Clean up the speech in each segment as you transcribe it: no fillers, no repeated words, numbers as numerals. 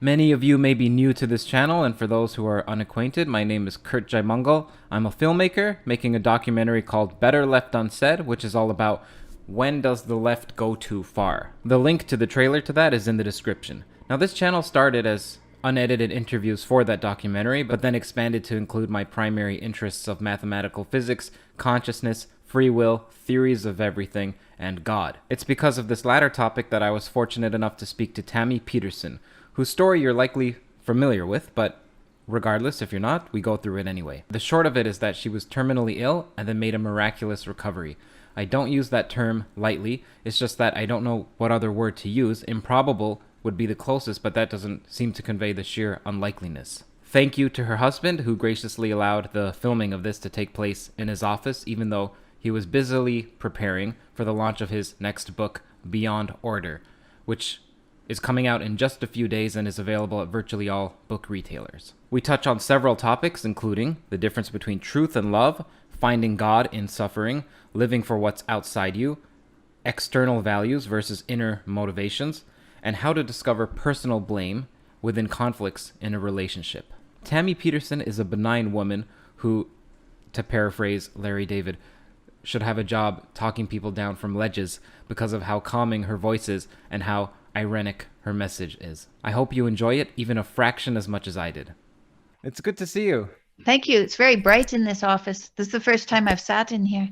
Many of you may be new to this channel, and for those who are unacquainted, my name is Kurt Jaimungal. I'm a filmmaker making a documentary called Better Left Unsaid, which is all about when does the left go too far. The link to the trailer to that is in the description. Now, this channel started as unedited interviews for that documentary, but then expanded to include my primary interests of mathematical physics, consciousness, free will, theories of everything, and God. It's because of this latter topic that I was fortunate enough to speak to Tammy Peterson, whose story you're likely familiar with, but regardless, if you're not, we go through it anyway. The short of it is that she was terminally ill and then made a miraculous recovery. I don't use that term lightly, it's just that I don't know what other word to use. Improbable would be the closest, but that doesn't seem to convey the sheer unlikeliness. Thank you to her husband, who graciously allowed the filming of this to take place in his office, even though he was busily preparing for the launch of his next book, Beyond Order, which is coming out in just a few days and is available at virtually all book retailers. We touch on several topics, including the difference between truth and love, finding God in suffering, living for what's outside you, external values versus inner motivations, and how to discover personal blame within conflicts in a relationship. Tammy Peterson is a benign woman who, to paraphrase Larry David, should have a job talking people down from ledges because of how calming her voice is and how ironic her message is. I hope you enjoy it even a fraction as much as I did. It's good to see you. Thank you. It's very bright in this office. This is the first time I've sat in here.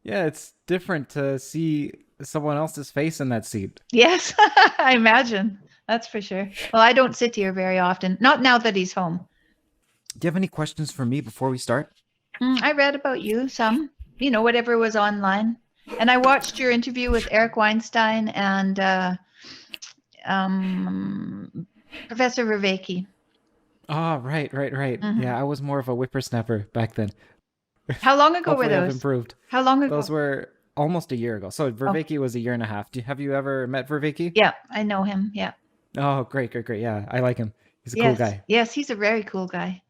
Yeah, it's different to see someone else's face in that seat. Yes, I imagine. That's for sure. Well, I don't sit here very often. Not now that he's home. Do you have any questions for me before we start? I read about you some, whatever was online. And I watched your interview with Eric Weinstein and Professor Vervaeke. Oh, right. Mm-hmm. Yeah, I was more of a whippersnapper back then. How long ago were Hopefully those? I've improved. How long ago? Those were almost a year ago. So Vervaeke was a year and a half. Have you ever met Vervaeke? Yeah, I know him. Yeah. Oh, great. Yeah, I like him. He's a Yes. cool guy. Yes, he's a very cool guy.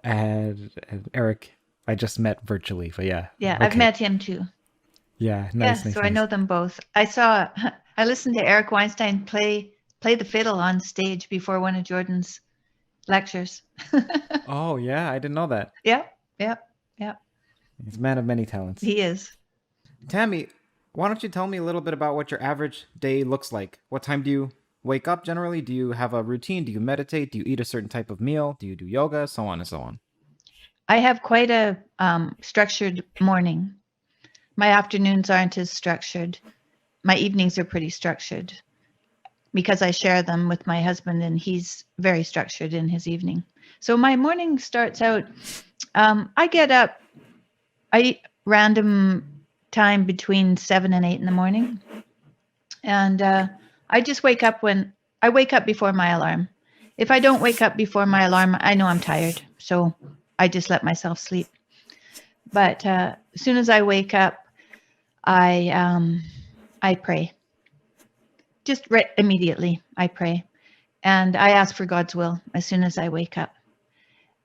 And Eric, I just met virtually, but yeah. Yeah, okay. I've met him too. Yeah, nice. So I know them both. I listened to Eric Weinstein play the fiddle on stage before one of Jordan's lectures. Oh, yeah, I didn't know that. Yeah. He's a man of many talents. He is. Tammy, why don't you tell me a little bit about what your average day looks like? What time do you wake up generally? Do you have a routine? Do you meditate? Do you eat a certain type of meal? Do you do yoga? So on and so on. I have quite a structured morning. My afternoons aren't as structured. My evenings are pretty structured because I share them with my husband, and he's very structured in his evening. So my morning starts out, I get up, I eat random time between 7 and 8 in the morning. And I just wake up before my alarm. If I don't wake up before my alarm, I know I'm tired. So I just let myself sleep. But as soon as I wake up, I pray. Just immediately, I pray. And I ask for God's will as soon as I wake up.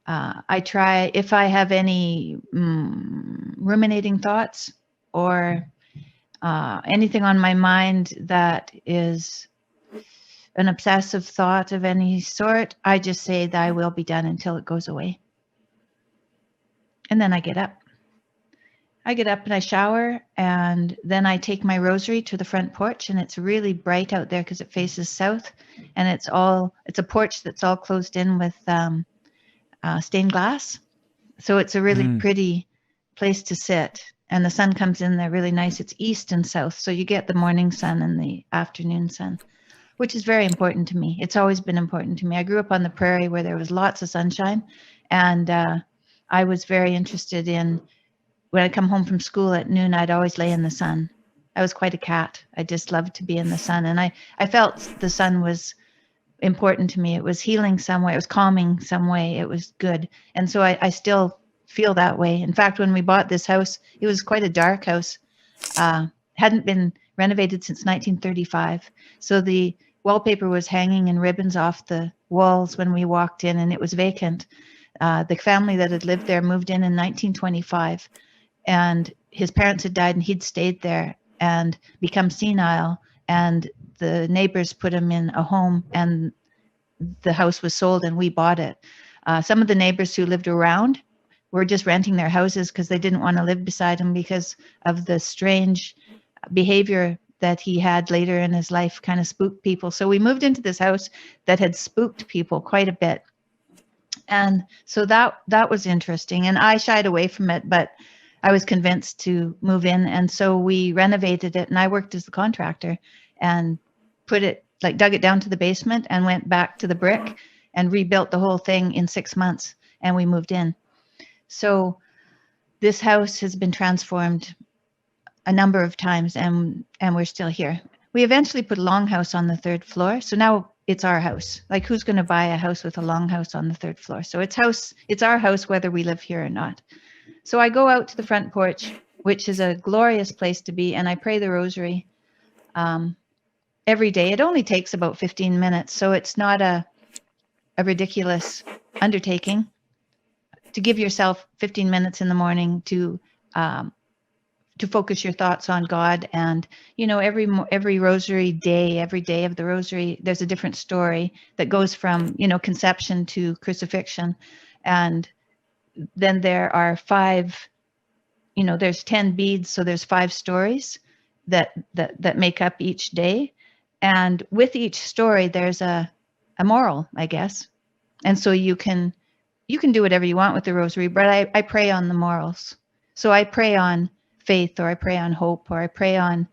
I try, if I have any ruminating thoughts or anything on my mind that is an obsessive thought of any sort, I just say, thy will be done until it goes away. And then I get up. And I shower, and then I take my rosary to the front porch, and it's really bright out there because it faces south, and it's a porch that's all closed in with stained glass. So it's a really pretty place to sit, and the sun comes in there really nice. It's east and south, so you get the morning sun and the afternoon sun, which is very important to me. It's always been important to me. I grew up on the prairie where there was lots of sunshine, and I was very interested in, when I come home from school at noon, I'd always lay in the sun. I was quite a cat. I just loved to be in the sun, and I felt the sun was important to me. It was healing some way. It was calming some way. It was good. And so I still feel that way. In fact, when we bought this house, it was quite a dark house. Hadn't been renovated since 1935. So the wallpaper was hanging in ribbons off the walls when we walked in, and it was vacant. The family that had lived there moved in 1925, and his parents had died, and he'd stayed there and become senile and the neighbors put him in a home, and the house was sold and we bought it. Some of the neighbors who lived around were just renting their houses because they didn't want to live beside him because of the strange behavior that he had later in his life, kind of spooked people. So we moved into this house that had spooked people quite a bit. And so that was interesting. And I shied away from it, but I was convinced to move in. And so we renovated it, and I worked as the contractor and put it, like dug it down to the basement and went back to the brick and rebuilt the whole thing in 6 months, and we moved in. So this house has been transformed a number of times, and we're still here. We eventually put a longhouse on the 3rd floor. So now it's our house. Like, who's going to buy a house with a longhouse on the 3rd floor? So it's our house, whether we live here or not. So I go out to the front porch, which is a glorious place to be, and I pray the rosary every day. It only takes about 15 minutes, so it's not a ridiculous undertaking to give yourself 15 minutes in the morning to focus your thoughts on God. And every rosary day, every day of the rosary, there's a different story that goes from conception to crucifixion. And then there are 5, there's 10 beads, so there's 5 stories that make up each day. And with each story, there's a moral, I guess. And so you can do whatever you want with the rosary, but I pray on the morals. So I pray on faith, or I pray on hope, or I pray on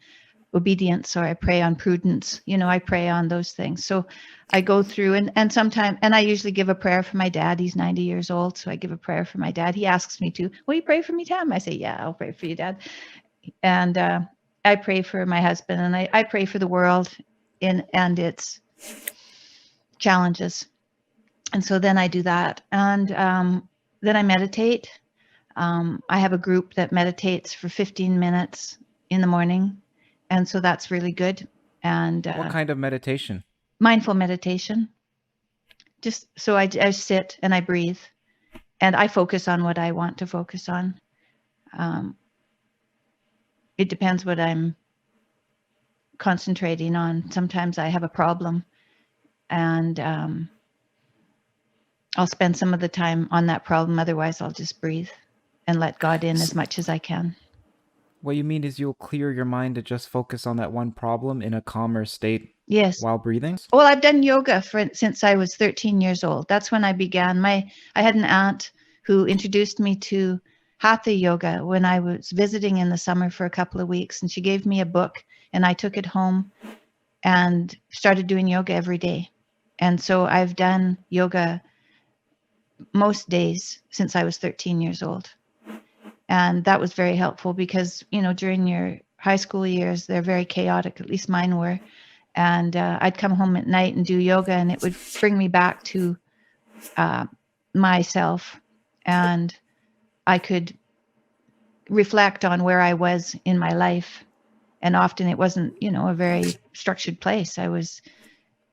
obedience, or I pray on prudence. I pray on those things. So I go through and sometimes, and I usually give a prayer for my dad. He's 90 years old. So I give a prayer for my dad. He asks me to, will you pray for me, Tam? I say, yeah, I'll pray for you, Dad. And I pray for my husband, and I pray for the world and its challenges. And so then I do that. And then I meditate. I have a group that meditates for 15 minutes in the morning. And so that's really good. And what kind of meditation? Mindful meditation. Just so I sit and I breathe, and I focus on what I want to focus on. It depends what I'm concentrating on. Sometimes I have a problem, and I'll spend some of the time on that problem. Otherwise, I'll just breathe and let God in as much as I can. What you mean is you'll clear your mind to just focus on that one problem in a calmer state. Yes. While breathing? Well, I've done yoga since I was 13 years old. That's when I began. I had an aunt who introduced me to Hatha yoga when I was visiting in the summer for a couple of weeks, and she gave me a book, and I took it home and started doing yoga every day. And so I've done yoga most days since I was 13 years old. And that was very helpful because, during your high school years, they're very chaotic, at least mine were. And I'd come home at night and do yoga, and it would bring me back to myself. And I could reflect on where I was in my life. And often it wasn't, a very structured place. I was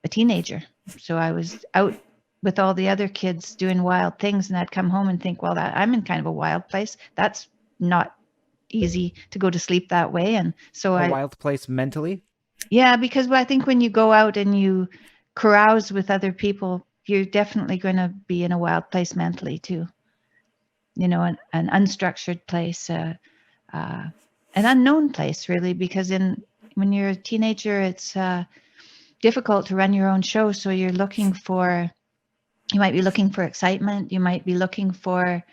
a teenager. So I was out with all the other kids doing wild things, and I'd come home and think, well, I'm in kind of a wild place. That's not easy to go to sleep that way. And so a wild place mentally? Yeah, because I think when you go out and you carouse with other people, you're definitely going to be in a wild place mentally too. An unstructured place, an unknown place, really, because when you're a teenager, it's difficult to run your own show. So you might be looking for excitement. You might be looking for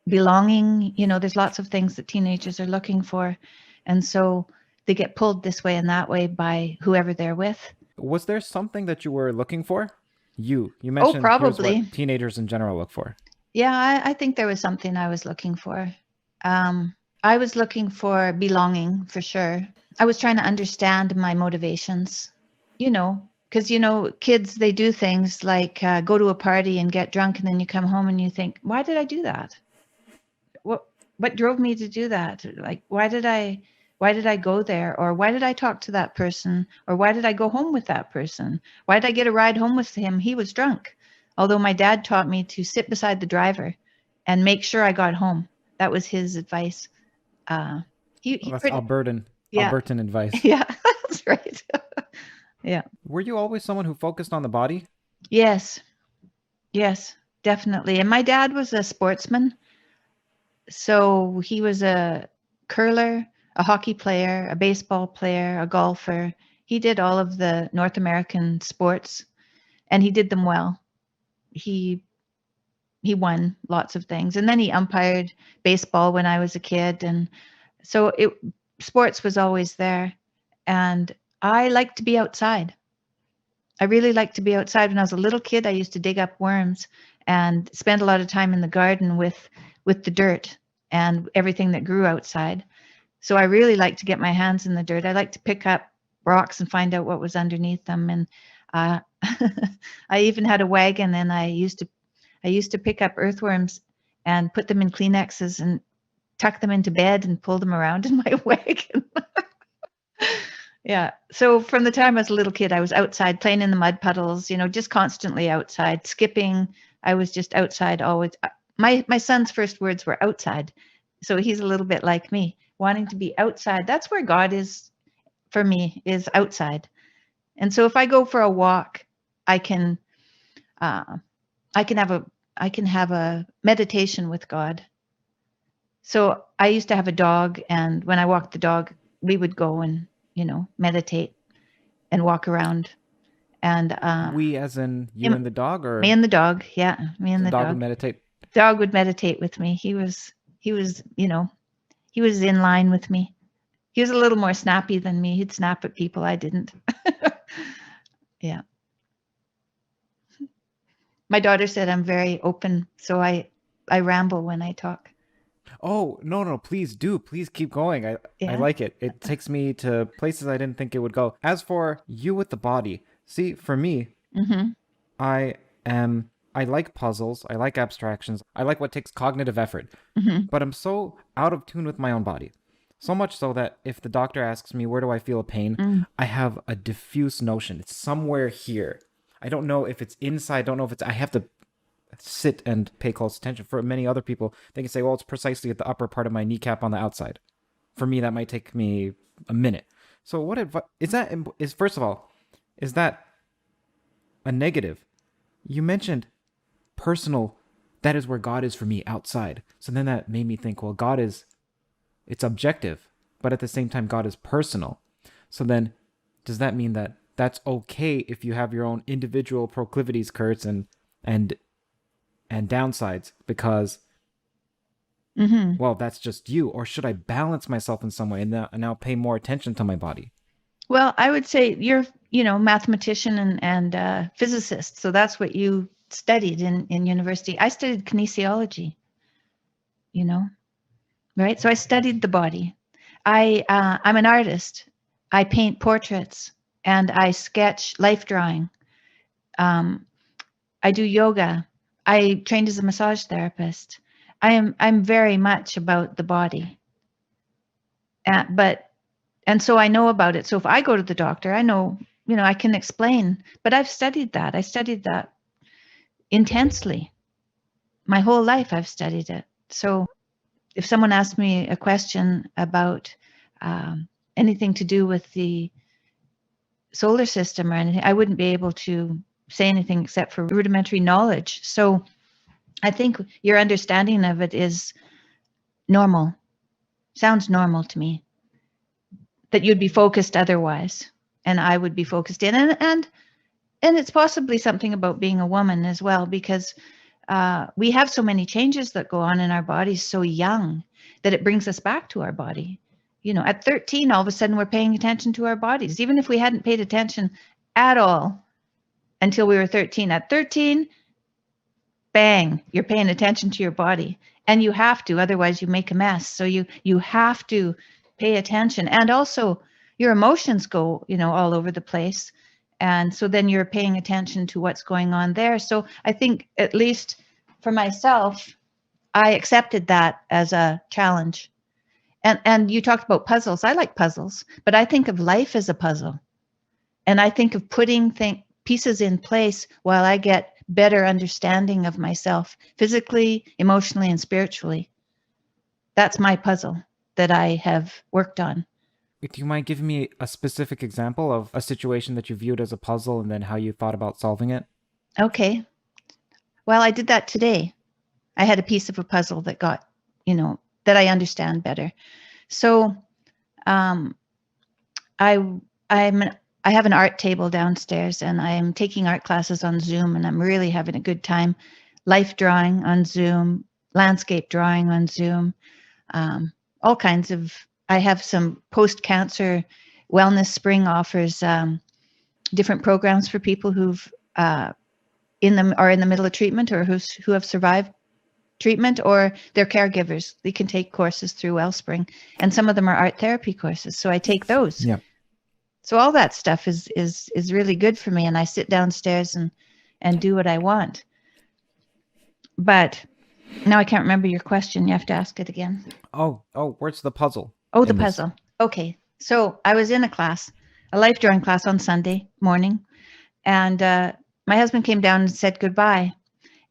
belonging. There's lots of things that teenagers are looking for. And so they get pulled this way and that way by whoever they're with. Was there something that you were looking for? You mentioned probably. Here's what teenagers in general look for. Yeah, I think there was something I was looking for. I was looking for belonging, for sure. I was trying to understand my motivations, because, kids, they do things like go to a party and get drunk, and then you come home and you think, why did I do that? What drove me to do that? Like, why did I go there? Or why did I talk to that person? Or why did I go home with that person? Why did I get a ride home with him? He was drunk. Although my dad taught me to sit beside the driver and make sure I got home. That was his advice. That's Albertan advice. Yeah, puzzles, right? Yeah. Were you always someone who focused on the body? Yes. Yes, definitely. And my dad was a sportsman. So he was a curler, a hockey player, a baseball player, a golfer. He did all of the North American sports and he did them well. He he won lots of things. And then he umpired baseball when I was a kid, and so it sports was always there. And I like to be outside. I really liked to be outside. When I was a little kid, I used to dig up worms and spend a lot of time in the garden with the dirt and everything that grew outside. So I really like to get my hands in the dirt. I like to pick up rocks and find out what was underneath them. And uh, I even had a wagon, and I used to pick up earthworms and put them in Kleenexes and tuck them into bed and pull them around in my wagon. Yeah. So from the time I was a little kid, I was outside playing in the mud puddles, just constantly outside, skipping. I was just outside always. My son's first words were outside. So he's a little bit like me, wanting to be outside. That's where God is for me, is outside. And so if I go for a walk, I can uh, I can have a meditation with God. So I used to have a dog, and when I walked the dog, we would go and meditate and walk around. And We, as in you him, and the dog, me or and the dog, yeah, me and the the dog would dog. meditate? Dog would meditate with me. He was in line with me. He was a little more snappy than me. He'd snap at people. I didn't. Yeah. My daughter said I'm very open, so I ramble when I talk. Oh, no, no, please do. Please keep going. I Yeah. like it. It takes me to places I didn't think it would go. As for you with the body, see, for me, Mm-hmm. I I like puzzles. I like abstractions. I like what takes cognitive effort. Mm-hmm. But I'm so out of tune with my own body. So much so that if the doctor asks me where do I feel a pain, Mm. I have a diffuse notion. It's somewhere here. I don't know if it's inside. I don't know if it's. I have to sit and pay close attention. For many other people, they can say, well, it's precisely at the upper part of my kneecap on the outside. For me, that might take me a minute. So what advice is that? Is first of all, is that a negative? You mentioned personal. That is where God is for me, outside. So then that made me think, well, God is, it's objective, but at the same time, God is personal. So then, does that mean that that's okay if you have your own individual proclivities, Kurtz, and and downsides? Because, Mm-hmm. well, that's just you. Or should I balance myself in some way and now pay more attention to my body? Well, I would say you're, mathematician and physicist. So that's what you studied in university. I studied kinesiology, you know, right? So I studied the body. I'm an artist. I paint portraits and I sketch life drawing. Um, I do yoga. I trained as a massage therapist. I'm very much about the body. And so I know about it. So if I go to the doctor, I know, I can explain, but I've studied that. I studied that intensely. My whole life I've studied it. So if someone asked me a question about anything to do with the solar system or anything, I wouldn't be able to say anything except for rudimentary knowledge. So I think your understanding of it is normal. Sounds normal to me. That you'd be focused otherwise, and I would be focused in, and it's possibly something about being a woman as well, because we have so many changes that go on in our bodies so young that it brings us back to our body. At 13, all of a sudden we're paying attention to our bodies, even if we hadn't paid attention at all until we were 13. At 13, bang, you're paying attention to your body, and you have to, otherwise you make a mess. So you have to pay attention, and also your emotions go, all over the place, and so then you're paying attention to what's going on there. So I think, at least for myself, I accepted that as a challenge. And you talked about puzzles. I like puzzles, but I think of life as a puzzle, and I think of putting pieces in place while I get better understanding of myself physically, emotionally, and spiritually. That's my puzzle that I have worked on. Do you mind giving me a specific example of a situation that you viewed as a puzzle and then how you thought about solving it? Okay. Well, I did that today. I had a piece of a puzzle that got, that I understand better. So, um, I I'm I have an art table downstairs, and I'm taking art classes on Zoom, and I'm really having a good time. Life drawing on Zoom, landscape drawing on Zoom, all kinds of. I have some post-cancer wellness spring offers different programs for people who've are in the middle of treatment, or who have survived treatment, or they're caregivers. They can take courses through Wellspring, and some of them are art therapy courses. So I take those. Yeah. So all that stuff is really good for me, and I sit downstairs and do what I want. But now I can't remember your question. You have to ask it again. Oh, where's the puzzle? Oh, the in this? puzzle. Okay. So I was in a life drawing class on Sunday morning, and my husband came down and said goodbye,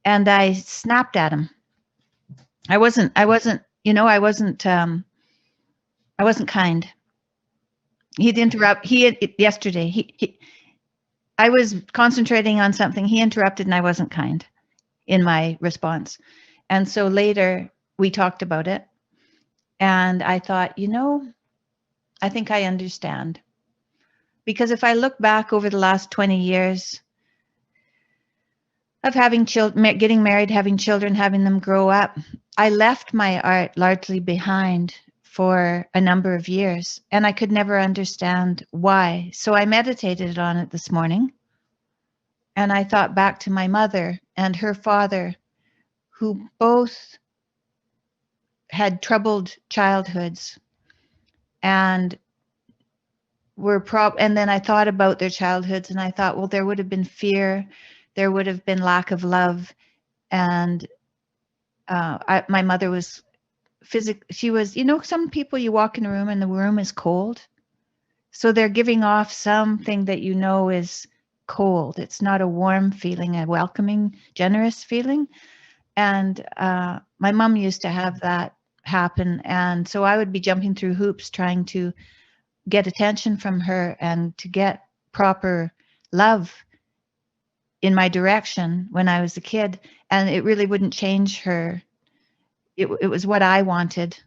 and I snapped at him. I wasn't, I wasn't kind. Yesterday, I was concentrating on something. He interrupted, and I wasn't kind in my response. And so later we talked about it, and I thought, I think I understand. Because if I look back over the last 20 years of having children, getting married, having children, having them grow up, I left my art largely behind for a number of years, and I could never understand why. So I meditated on it this morning, and I thought back to my mother and her father, who both had troubled childhoods, and and then I thought about their childhoods, and I thought, well, there would have been fear, there would have been lack of love, and my mother was she was, some people, you walk in a room and the room is cold, so they're giving off something that is cold. It's not a warm feeling, a welcoming, generous feeling. And my mom used to have that happen, and so I would be jumping through hoops trying to get attention from her and to get proper love in my direction when I was a kid, and it really wouldn't change her. It was what I wanted,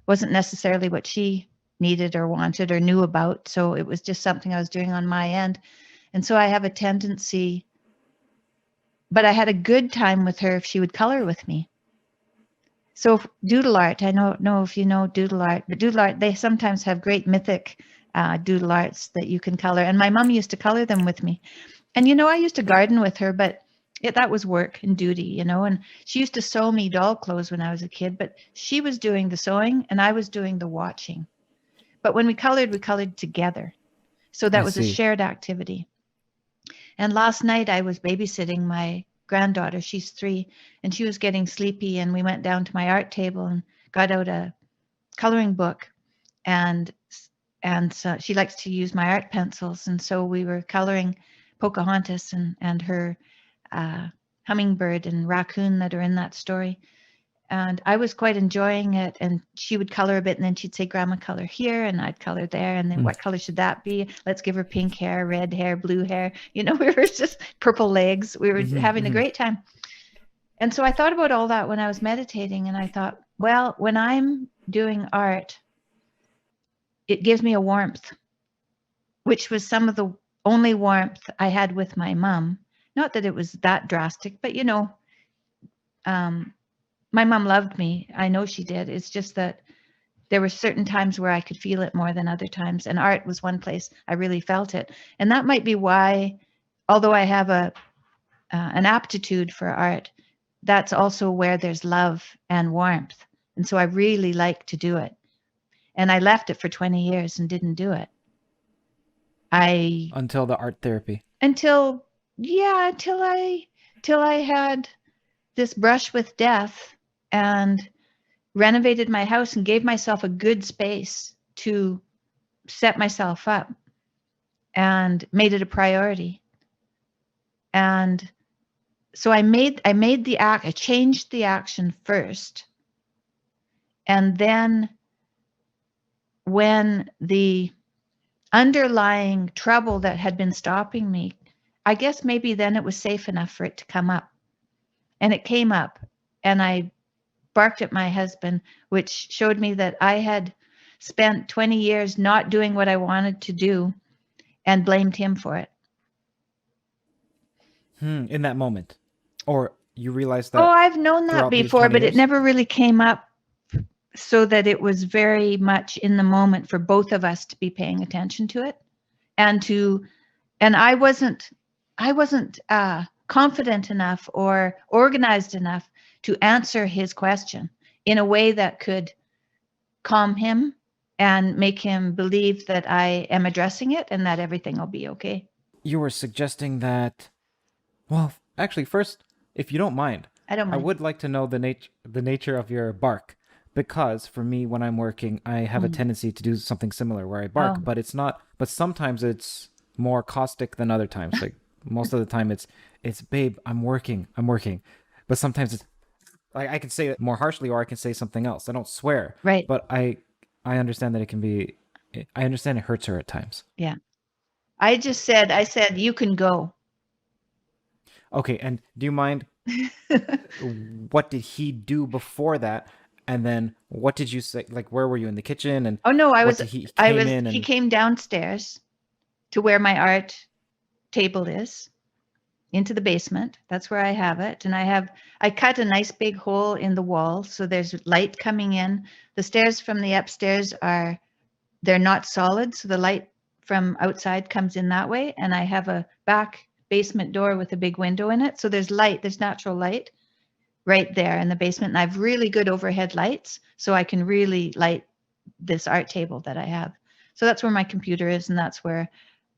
wasn't necessarily what she needed or wanted or knew about. So it was just something I was doing on my end. And so I have a tendency, but I had a good time with her if she would color with me. So doodle art, I don't know if you know doodle art, but doodle art, they sometimes have great mythic doodle arts that you can color. And my mom used to color them with me. And, I used to garden with her, but that was work and duty, and she used to sew me doll clothes when I was a kid, but she was doing the sewing and I was doing the watching. But when we colored together. So that was a shared activity. And last night I was babysitting my granddaughter. She's 3, and she was getting sleepy, and we went down to my art table and got out a coloring book, and so she likes to use my art pencils, and so we were coloring Pocahontas and her hummingbird and raccoon that are in that story. And I was quite enjoying it. And she would color a bit, and then she'd say, Grandma, color here, and I'd color there. And then what color should that be? Let's give her pink hair, red hair, blue hair. We were just purple legs. We were having a great time. And so I thought about all that when I was meditating, and I thought, well, when I'm doing art, it gives me a warmth, which was some of the only warmth I had with my mom. Not that it was that drastic, but my mom loved me. I know she did. It's just that there were certain times where I could feel it more than other times, and art was one place I really felt it. And that might be why, although I have an aptitude for art, that's also where there's love and warmth. And so I really like to do it. And I left it for 20 years and didn't do it. Until the art therapy. Until I had this brush with death and renovated my house and gave myself a good space to set myself up and made it a priority. And so I changed the action first. And then when the underlying trouble that had been stopping me, I guess maybe then it was safe enough for it to come up. And it came up, and I barked at my husband, which showed me that I had spent 20 years not doing what I wanted to do and blamed him for it. In that moment, or you realized Oh, that I've known that throughout these before, 20 but it years? never really came up so that it was very much in the moment for both of us to be paying attention to it and I wasn't confident enough or organized enough to answer his question in a way that could calm him and make him believe that I am addressing it and that everything will be okay. You were suggesting that, well, actually, first, if you don't mind, I don't I mind. would like to know the nature of your bark, because for me, when I'm working, I have a tendency to do something similar where I bark, Oh. but it's not. But sometimes it's more caustic than other times. Like most of the time, it's babe, I'm working, but sometimes it's like I can say it more harshly, or I can say something else. I don't swear, Right. but I understand that it can be. I understand it hurts her at times. Yeah. I said, you can go. Okay, and do you mind, what did he do before that, and then what did you say, like where were you in the kitchen, and Oh no, what did he came in he and came downstairs to where my art table is, into the basement. That's where I have it. And I cut a nice big hole in the wall so there's light coming in. The stairs from the upstairs they're not solid, so the light from outside comes in that way. And I have a back basement door with a big window in it. So there's light, there's natural light right there in the basement. And I have really good overhead lights, so I can really light this art table that I have. So that's where my computer is, and that's where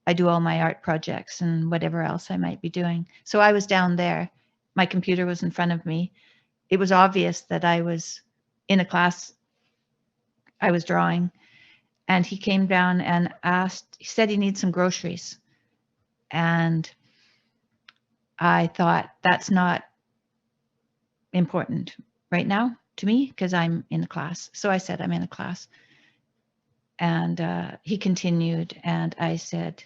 I do all my art projects and whatever else I might be doing. So I was down there. My computer was in front of me. It was obvious that I was in a class I was drawing. And he came down and he said he needs some groceries. And I thought, that's not important right now to me because I'm in a class. So I said, I'm in a class. And he continued, and I said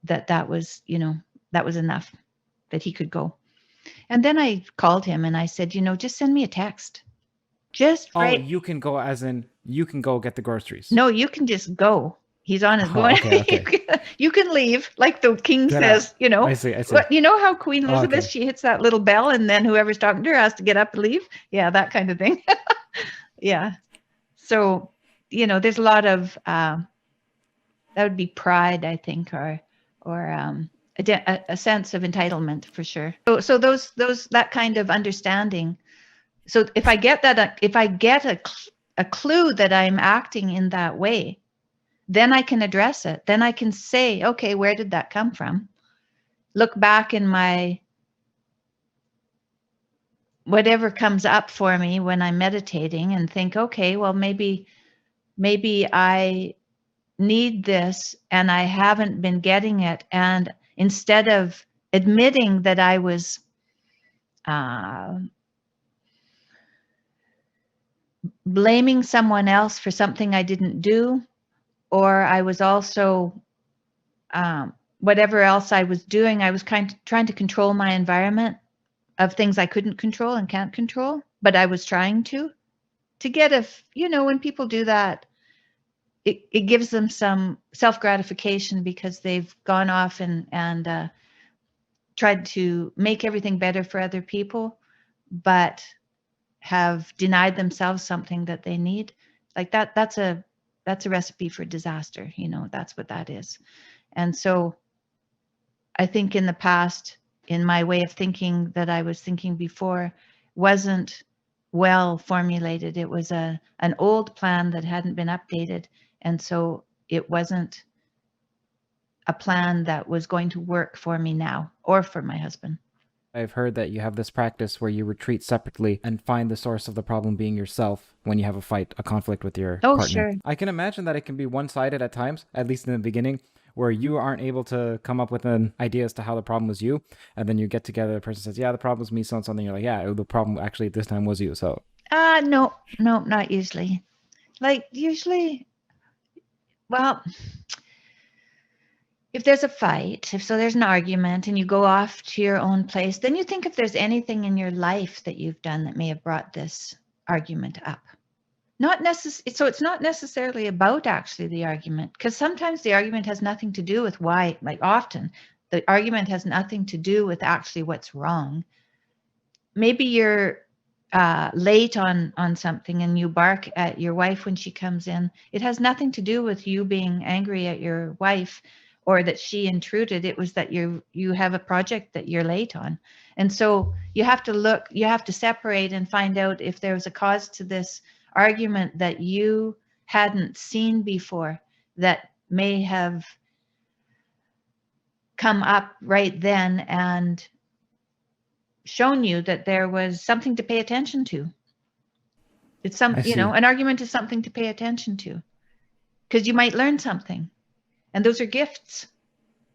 that was enough, that he could go. And then I called him and I said, just send me a text. Just oh, right. you can go, as in you can go get the groceries? No, you can just go. He's on his Oh, going. okay, okay. You can leave, like the king Get out. says, I see, I see. What, how Queen Oh, Elizabeth, okay. she hits that little bell and then whoever's talking to her has to get up and leave. Yeah, that kind of thing. Yeah. So, there's a lot of, that would be pride, I think, or a sense of entitlement for sure. So that kind of understanding. So if I get a clue that I'm acting in that way, then I can address it. Then I can say, okay, where did that come from? Look back in my whatever comes up for me when I'm meditating and think, okay, well, maybe I need this and I haven't been getting it. And instead of admitting that I was blaming someone else for something I didn't do, or I was also whatever else I was doing, I was kind of trying to control my environment of things I couldn't control and can't control, but I was trying to get when people do that, it gives them some self-gratification because they've gone off and tried to make everything better for other people, but have denied themselves something that they need. Like that's a recipe for disaster. That's what that is. And so I think in the past, in my way of thinking that I was thinking before, wasn't well formulated. It was an old plan that hadn't been updated. And so it wasn't a plan that was going to work for me now or for my husband. I've heard that you have this practice where you retreat separately and find the source of the problem being yourself when you have a conflict with your Oh, partner. sure. I can imagine that it can be one-sided at times, at least in the beginning, where you aren't able to come up with an idea as to how the problem was you, and then you get together, the person says, yeah, the problem was me, so and something. You're like, yeah, the problem actually this time was you. So No, not usually. Like usually Well, if there's a fight, if so there's an argument and you go off to your own place, then you think if there's anything in your life that you've done that may have brought this argument up. Not necessarily, so it's not necessarily about actually the argument, because sometimes the argument has nothing to do with why, like often the argument has nothing to do with actually what's wrong. Maybe you're late on something and you bark at your wife when she comes in. It has nothing to do with you being angry at your wife or that she intruded. It was that you have a project that you're late on. And so you have to look, you have to separate and find out if there was a cause to this argument that you hadn't seen before that may have come up right then and shown you that there was something to pay attention to. It's I see. an argument is something to pay attention to because you might learn something. And those are gifts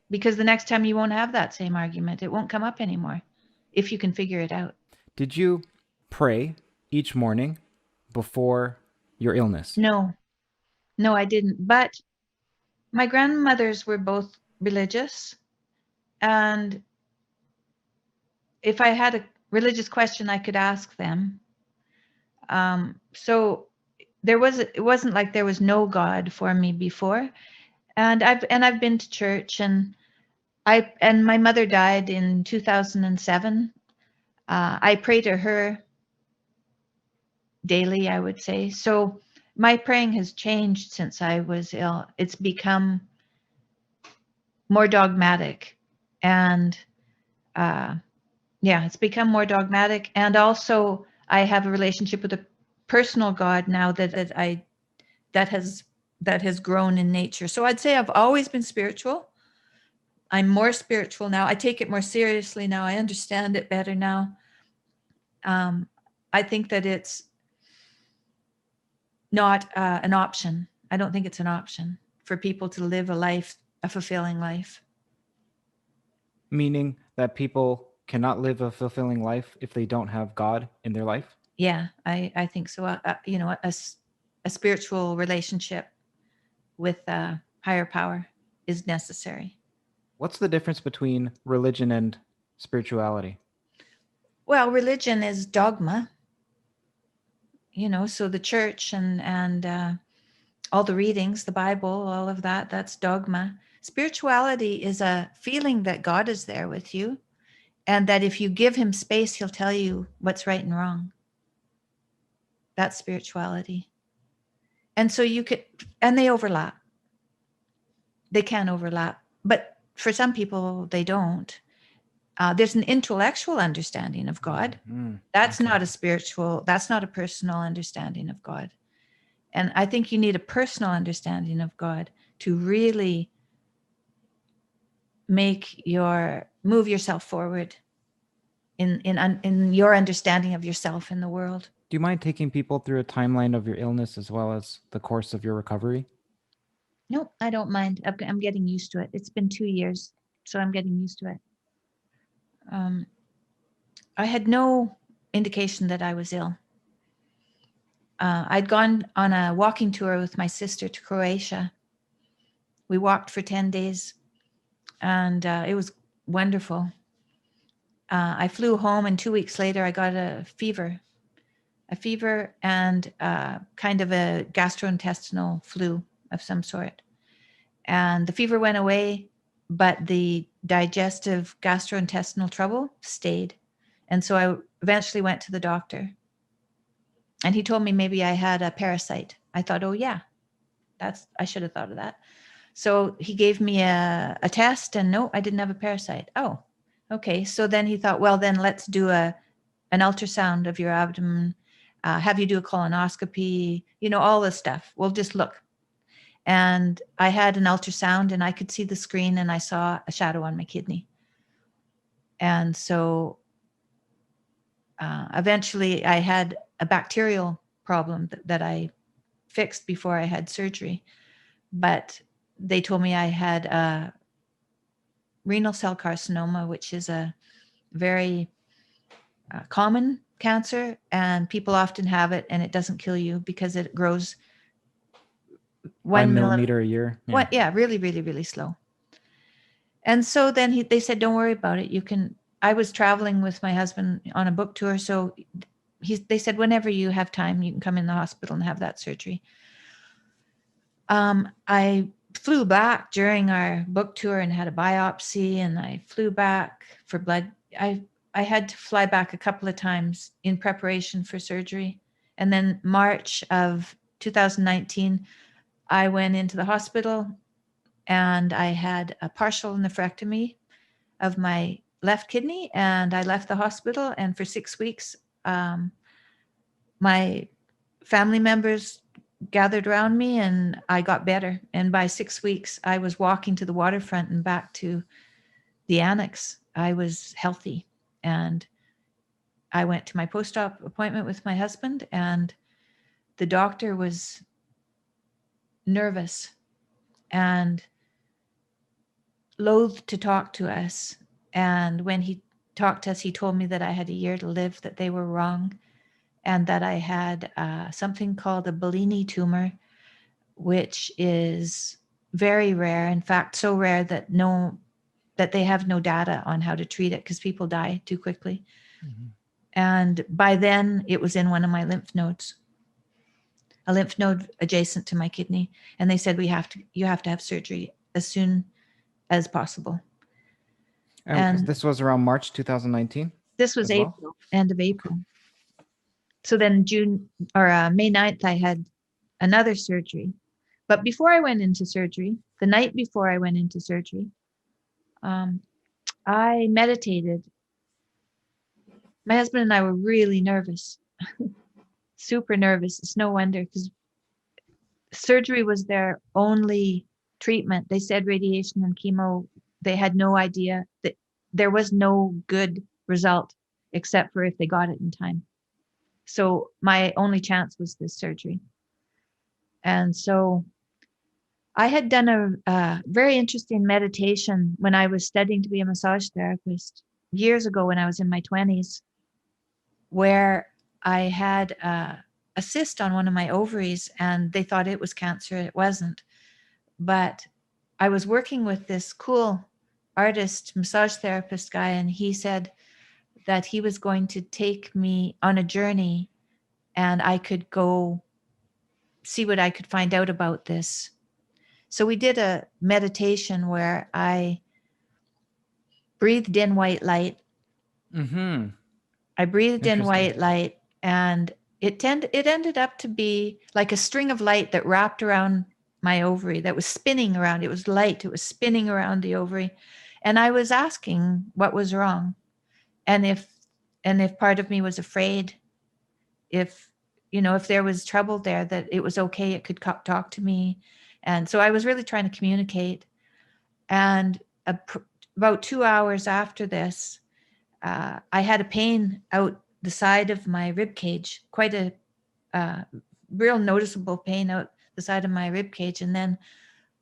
because the next time you won't have that same argument. It won't come up anymore if you can figure it out. Did you pray each morning before your illness? No, I didn't. But my grandmothers were both religious. And if I had a religious question, I could ask them. So it wasn't like there was no God for me before. And I've been to church, and my mother died in 2007. I pray to her daily, I would say. So my praying has changed since I was ill. It's become more dogmatic, and it's become more dogmatic. And also, I have a relationship with a personal God now that has grown in nature. So I'd say I've always been spiritual. I'm more spiritual now. I take it more seriously now. I understand it better now. I think that it's not an option. I don't think it's an option for people to live a fulfilling life. Meaning that people cannot live a fulfilling life if they don't have God in their life? Yeah, I think so. A spiritual relationship with a higher power is necessary. What's the difference between religion and spirituality? Well, religion is dogma. So the church and all the readings, the Bible, all of that, that's dogma. Spirituality is a feeling that God is there with you, and that if you give him space, he'll tell you what's right and wrong. That's spirituality. And so and they overlap. They can overlap, but for some people, they don't. There's an intellectual understanding of God. That's okay. that's not a personal understanding of God. And I think you need a personal understanding of God to really move yourself forward in your understanding of yourself in the world. Do you mind taking people through a timeline of your illness as well as the course of your recovery? No, I don't mind. I'm getting used to it. It's been 2 years, so I'm getting used to it. I had no indication that I was ill. I'd gone on a walking tour with my sister to Croatia. We walked for 10 days, and it was wonderful. I flew home, and 2 weeks later, I got a fever and kind of a gastrointestinal flu of some sort. And the fever went away, but the digestive gastrointestinal trouble stayed. And so I eventually went to the doctor, and he told me maybe I had a parasite. I thought, oh yeah, I should have thought of that. So he gave me a test, and no, I didn't have a parasite. Oh, okay. So then he thought, well, then let's do an ultrasound of your abdomen, have you do a colonoscopy, all this stuff. We'll just look. And I had an ultrasound, and I could see the screen, and I saw a shadow on my kidney. And so eventually I had a bacterial problem that I fixed before I had surgery. But they told me I had a renal cell carcinoma, which is a very common cancer, and people often have it, and it doesn't kill you because it grows 1 millimeter a year. Yeah. What? Yeah, really, really, really slow. And so then they said, don't worry about it. You can, I was traveling with my husband on a book tour. So they said, whenever you have time, you can come in the hospital and have that surgery. I flew back during our book tour and had a biopsy, and I flew back for blood. I had to fly back a couple of times in preparation for surgery. And then March of 2019, I went into the hospital and I had a partial nephrectomy of my left kidney, and I left the hospital. And for 6 weeks, my family members gathered around me and I got better. And by 6 weeks, I was walking to the waterfront and back to the annex. I was healthy. And I went to my post-op appointment with my husband, and the doctor was nervous and loath to talk to us. And when he talked to us, he told me that I had a year to live, that they were wrong, and that I had something called a Bellini tumor, which is very rare. In fact, so rare that they have no data on how to treat it because people die too quickly. Mm-hmm. And by then it was in one of my lymph nodes, a lymph node adjacent to my kidney. And they said, you have to have surgery as soon as possible. And this was around March 2019? This was April, end of April. So then May 9th, I had another surgery. But before I went into surgery, the night before I went into surgery, I meditated. My husband and I were really nervous, super nervous. It's no wonder, because surgery was their only treatment. They said radiation and chemo, they had no idea, that there was no good result except for if they got it in time. So my only chance was this surgery. And so I had done a very interesting meditation when I was studying to be a massage therapist years ago when I was in my 20s, where I had a cyst on one of my ovaries, and they thought it was cancer. It wasn't. But I was working with this cool artist, massage therapist guy, and he said that he was going to take me on a journey and I could go see what I could find out about this. So we did a meditation where I breathed in white light. Mm-hmm. I breathed in white light, and it ended up to be like a string of light that wrapped around my ovary, that was spinning around. It was light. It was spinning around the ovary. And I was asking what was wrong. And if part of me was afraid, if there was trouble there, that it was okay, it could talk to me. And so I was really trying to communicate. And about 2 hours after this, I had a pain out the side of my rib cage, quite a real noticeable pain out the side of my rib cage. And then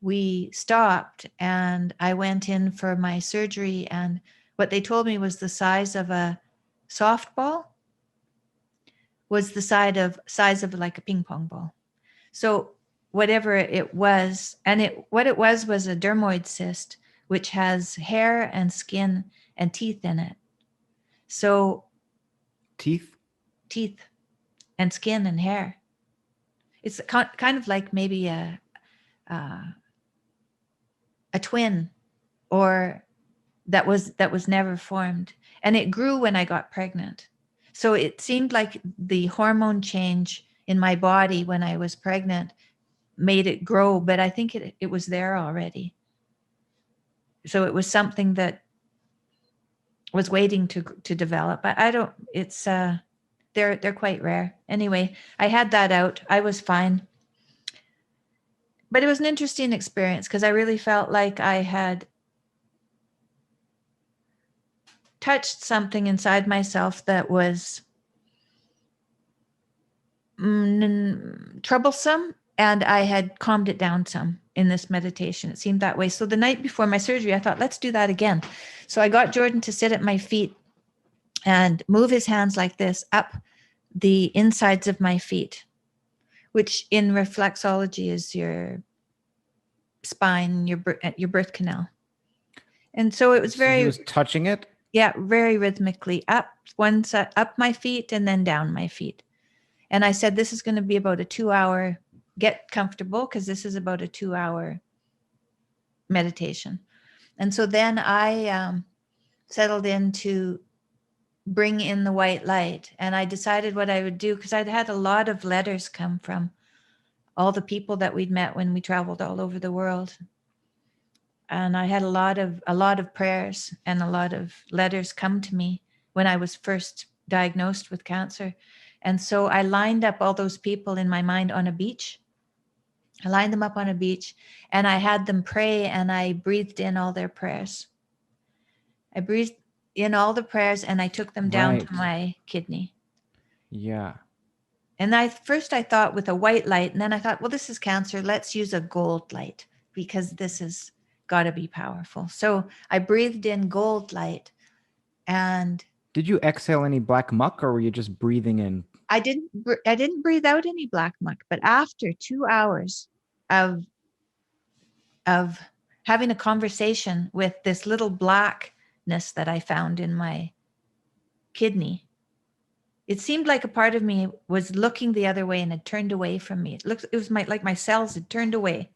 we stopped and I went in for my surgery, and what they told me was the size of a softball was the size of like a ping pong ball. So whatever it was, and what it was a dermoid cyst, which has hair and skin and teeth in it. So teeth and skin and hair. It's kind of like maybe a twin, or that was never formed, and it grew when I got pregnant. So it seemed like the hormone change in my body when I was pregnant made it grow, but I think it was there already. So it was something that was waiting to develop. It's they're quite rare. Anyway, I had that out. I was fine. But it was an interesting experience because I really felt like I had touched something inside myself that was troublesome, and I had calmed it down some in this meditation. It seemed that way. So the night before my surgery, I thought, let's do that again. So I got Jordan to sit at my feet and move his hands like this up the insides of my feet, which in reflexology is your spine, your birth canal. And so it was So he was touching it? Yeah, very rhythmically up one side, up my feet and then down my feet. And I said, this is going to be about a 2-hour, get comfortable, because this is about a 2-hour meditation. And so then I settled in to bring in the white light. And I decided what I would do, because I'd had a lot of letters come from all the people that we'd met when we traveled all over the world. And I had a lot of prayers and a lot of letters come to me when I was first diagnosed with cancer. And so I lined up all those people in my mind on a beach. I lined them up on a beach and I had them pray, and I breathed in all their prayers. I breathed in all the prayers and I took them down to my kidney. Yeah. And I thought with a white light, and then I thought, well, this is cancer. Let's use a gold light, because this has got to be powerful. So I breathed in gold light. And did you exhale any black muck, or were you just breathing in? I didn't breathe out any black muck, but after 2 hours of having a conversation with this little blackness that I found in my kidney, it seemed like a part of me was looking the other way and had turned away from me. It was like my cells had turned away.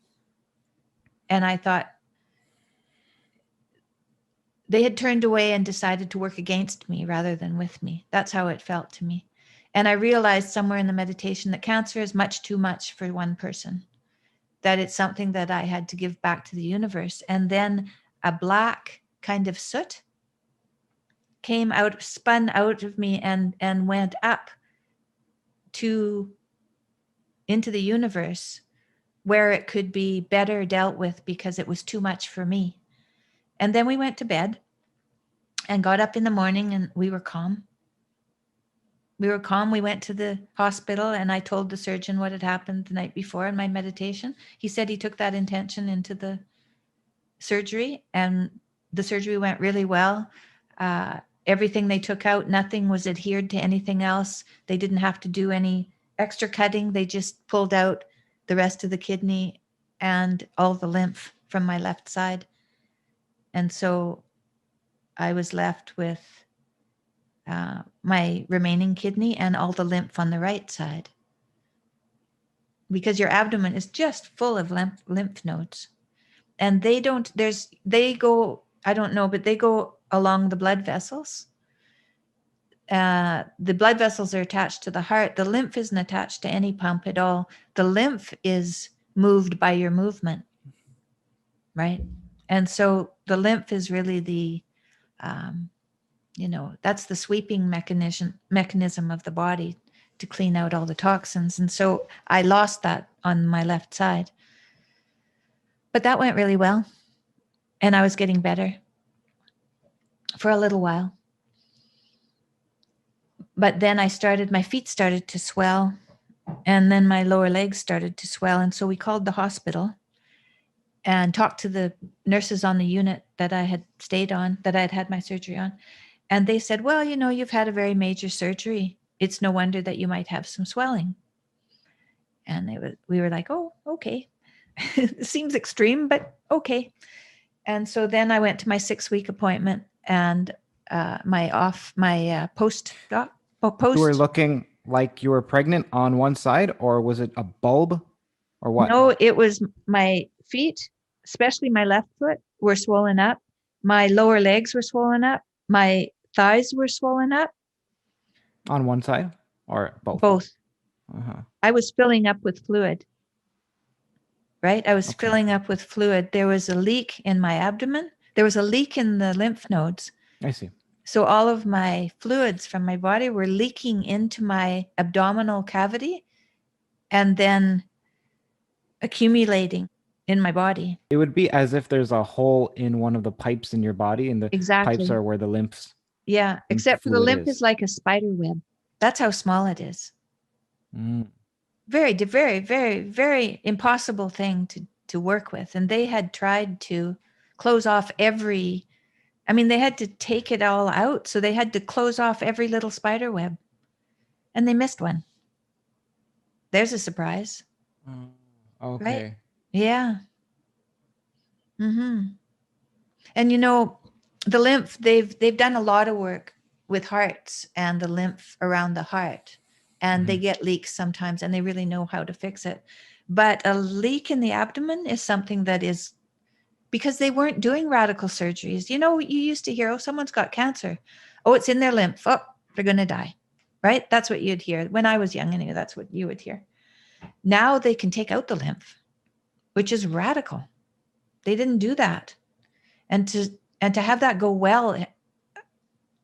And I thought they had turned away and decided to work against me rather than with me. That's how it felt to me. And I realized somewhere in the meditation that cancer is much too much for one person, that it's something that I had to give back to the universe. And then a black kind of soot spun out of me and went up into the universe, where it could be better dealt with because it was too much for me. And then we went to bed and got up in the morning, and we were calm. We went to the hospital, and I told the surgeon what had happened the night before in my meditation. He said he took that intention into the surgery, and the surgery went really well. Everything they took out, nothing was adhered to anything else. They didn't have to do any extra cutting. They just pulled out the rest of the kidney and all the lymph from my left side. And so I was left with my remaining kidney and all the lymph on the right side, because your abdomen is just full of lymph nodes. And they go along the blood vessels. The blood vessels are attached to the heart. The lymph isn't attached to any pump at all. The lymph is moved by your movement, right? And so the lymph is really the, that's the sweeping mechanism of the body to clean out all the toxins. And so I lost that on my left side. But that went really well. And I was getting better for a little while. But then my feet started to swell, and then my lower legs started to swell. And so we called the hospital and talked to the nurses on the unit that I had stayed on, that I had had my surgery on. And they said, well, you've had a very major surgery. It's no wonder that you might have some swelling. And we were like, oh, okay. It seems extreme, but okay. And so then I went to my 6-week appointment, and my post-op. You were looking like you were pregnant on one side, or was it a bulb, or what? No, it was my feet, especially my left foot, were swollen up. My lower legs were swollen up. My thighs were swollen up. On one side or both? Both. Uh-huh. I was filling up with fluid. Right? I was filling up with fluid. There was a leak in my abdomen. There was a leak in the lymph nodes. I see. So all of my fluids from my body were leaking into my abdominal cavity and then accumulating in my body. It would be as if there's a hole in one of the pipes in your body, and the pipes are where the lymphs. Yeah, except for the lymph is like a spider web. That's how small it is. Very, very, very, very impossible thing to work with. And they had tried to close off they had to take it all out. So they had to close off every little spider web, and they missed one. There's a surprise, Mm, right? okay. Yeah. Mm-hmm. And the lymph, they've done a lot of work with hearts and the lymph around the heart. And they Hmm. get leaks sometimes and they really know how to fix it. But a leak in the abdomen is something that is because they weren't doing radical surgeries. You used to hear, oh, someone's got cancer. Oh, it's in their lymph. Oh, they're going to die. Right? That's what you'd hear. When I was young, anyway, that's what you would hear. Now they can take out the lymph, which is radical. They didn't do that. And to have that go well,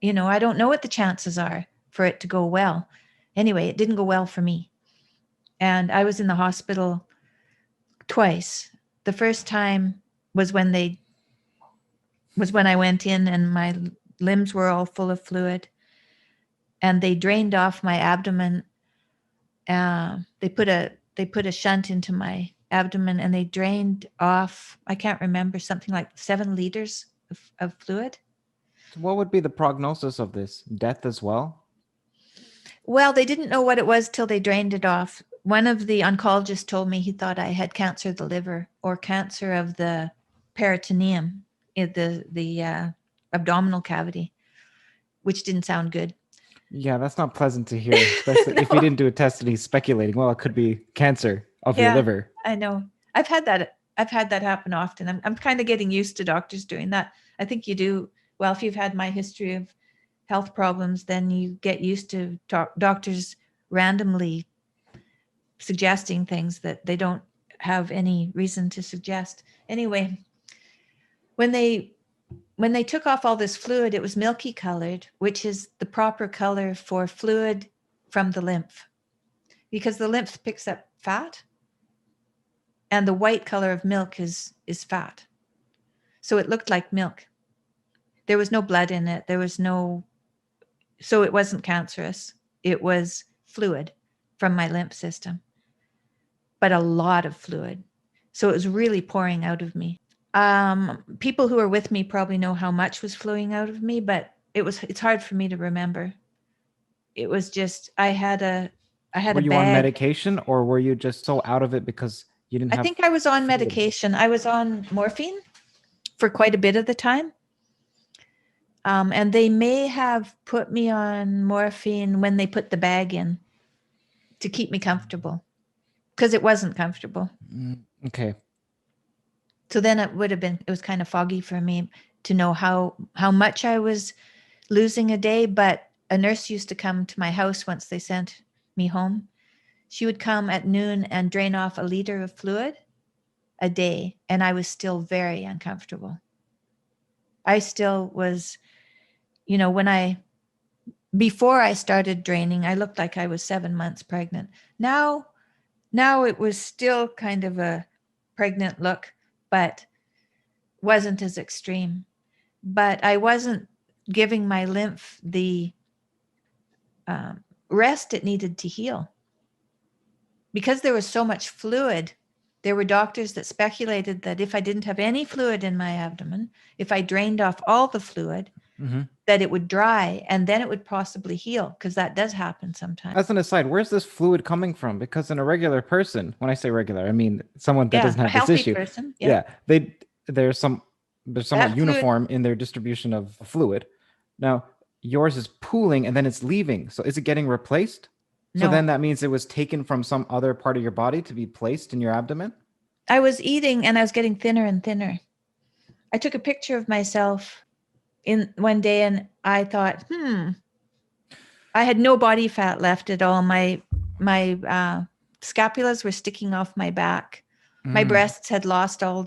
I don't know what the chances are for it to go well. Anyway, it didn't go well for me. And I was in the hospital twice. The first time was when I went in and my limbs were all full of fluid and they drained off my abdomen. They put a shunt into my abdomen and they drained off, I can't remember, something like 7 liters of fluid. So what would be the prognosis of this? Death as well? Well, they didn't know what it was till they drained it off. One of the oncologists told me he thought I had cancer of the liver or cancer of the peritoneum, the abdominal cavity, which didn't sound good. Yeah, that's not pleasant to hear, especially if he No. didn't do a test and he's speculating, well, it could be cancer of your Yeah, liver. I know. I've had that happen often. I'm kind of getting used to doctors doing that. I think you do. Well, if you've had my history of health problems, then you get used to doctors randomly suggesting things that they don't have any reason to suggest. Anyway, when they took off all this fluid, it was milky colored, which is the proper color for fluid from the lymph, because the lymph picks up fat, and the white color of milk is fat. So it looked like milk. There was no blood in it. So it wasn't cancerous. It was fluid from my lymph system, but a lot of fluid. So it was really pouring out of me. People who were with me probably know how much was flowing out of me, but it's hard for me to remember. It was just I had a Were you on bag. medication or were you just so out of it because you didn't I have think I was on fluid? medication. I was on morphine for quite a bit of the time. And they may have put me on morphine when they put the bag in to keep me comfortable because it wasn't comfortable. Okay. So then it was kind of foggy for me to know how much I was losing a day. But a nurse used to come to my house once they sent me home. She would come at noon and drain off a liter of fluid a day. And I was still very uncomfortable. I still was, before I started draining, I looked like I was 7 months pregnant. Now it was still kind of a pregnant look, but wasn't as extreme. But I wasn't giving my lymph the rest it needed to heal. Because there was so much fluid, there were doctors that speculated that if I didn't have any fluid in my abdomen, if I drained off all the fluid, Hmm. that it would dry and then it would possibly heal, because that does happen sometimes. As an aside, where's this fluid coming from? Because in a regular person, when I say regular, I mean someone that Yeah, doesn't a have this healthy issue. person. Yeah. Yeah, there's some they're somewhat That fluid, uniform in their distribution of fluid. Now, yours is pooling and then it's leaving. So is it getting replaced? So then no. that means it was taken from some other part of your body to be placed in your abdomen? I was eating and I was getting thinner and thinner. I took a picture of myself in one day and I thought, I had no body fat left at all. My scapulas were sticking off my back. My Mm. breasts had lost all of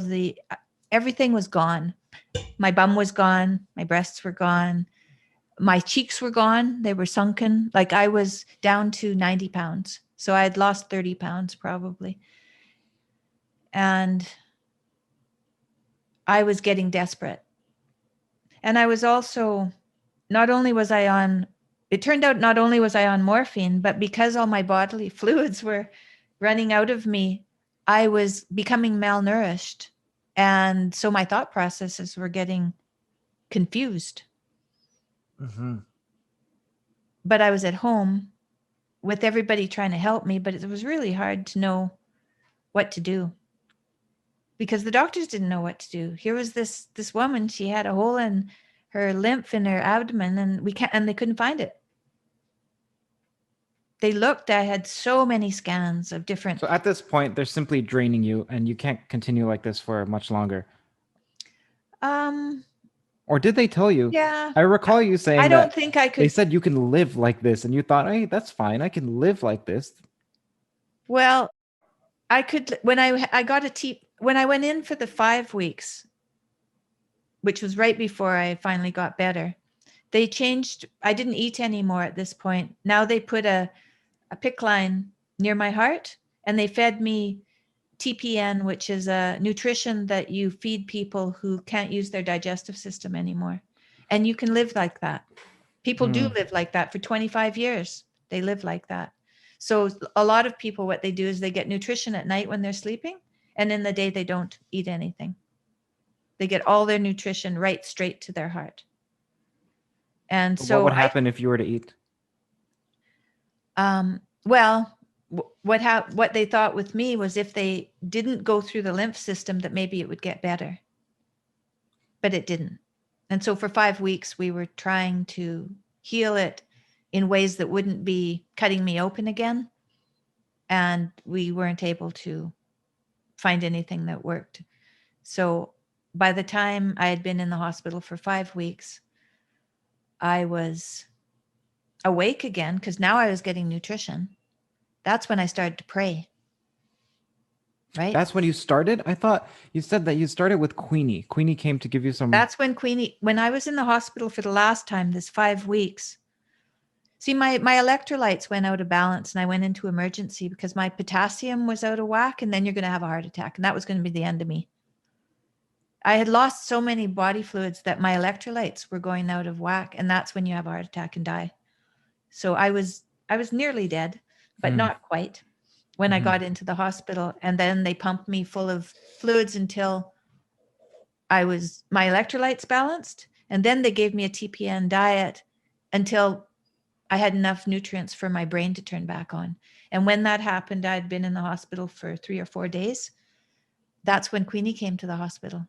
the everything was gone. My bum was gone. My breasts were gone. My cheeks were gone. They were sunken. Like I was down to 90 pounds. So I had lost 30 pounds probably. And I was getting desperate. And I was also, not only was I on, it turned out not only was I on morphine, but because all my bodily fluids were running out of me, I was becoming malnourished. And so my thought processes were getting confused. Hmm. But I was at home with everybody trying to help me, but it was really hard to know what to do because the doctors didn't know what to do. Here was this woman, she had a hole in her lymph in her abdomen, and they couldn't find it. They looked, I had so many scans of different. So at this point, they're simply draining you, and you can't continue like this for much longer. Or did they tell you? Yeah. I recall you saying I don't that think I they could. said you can live like this, and you thought, hey, that's fine. I can live like this. Well, I could, when I got when I went in for the 5 weeks, which was right before I finally got better, they changed. I didn't eat anymore at this point. Now they put a PICC line near my heart, and they fed me TPN, which is a nutrition that you feed people who can't use their digestive system anymore. And you can live like that. People do live like that for 25 years. They live like that. So a lot of people, what they do is they get nutrition at night when they're sleeping, and in the day they don't eat anything. They get all their nutrition right straight to their heart. And so what would happen if you were to eat? Well, what they thought with me was if they didn't go through the lymph system, that maybe it would get better, but it didn't. And so for 5 weeks, we were trying to heal it in ways that wouldn't be cutting me open again. And we weren't able to find anything that worked. So by the time I had been in the hospital for 5 weeks, I was awake again because now I was getting nutrition. That's when I started to pray. Right? That's when you started? I thought you said that you started with Queenie. Queenie came to give you some. That's when when I was in the hospital for the last time, this 5 weeks. See, my electrolytes went out of balance and I went into emergency because my potassium was out of whack, and then you're going to have a heart attack. And that was going to be the end of me. I had lost so many body fluids that my electrolytes were going out of whack. And that's when you have a heart attack and die. So I was nearly dead, but not quite when I got into the hospital. And then they pumped me full of fluids until my electrolytes balanced. And then they gave me a TPN diet until I had enough nutrients for my brain to turn back on. And when that happened, I'd been in the hospital for 3 or 4 days. That's when Queenie came to the hospital,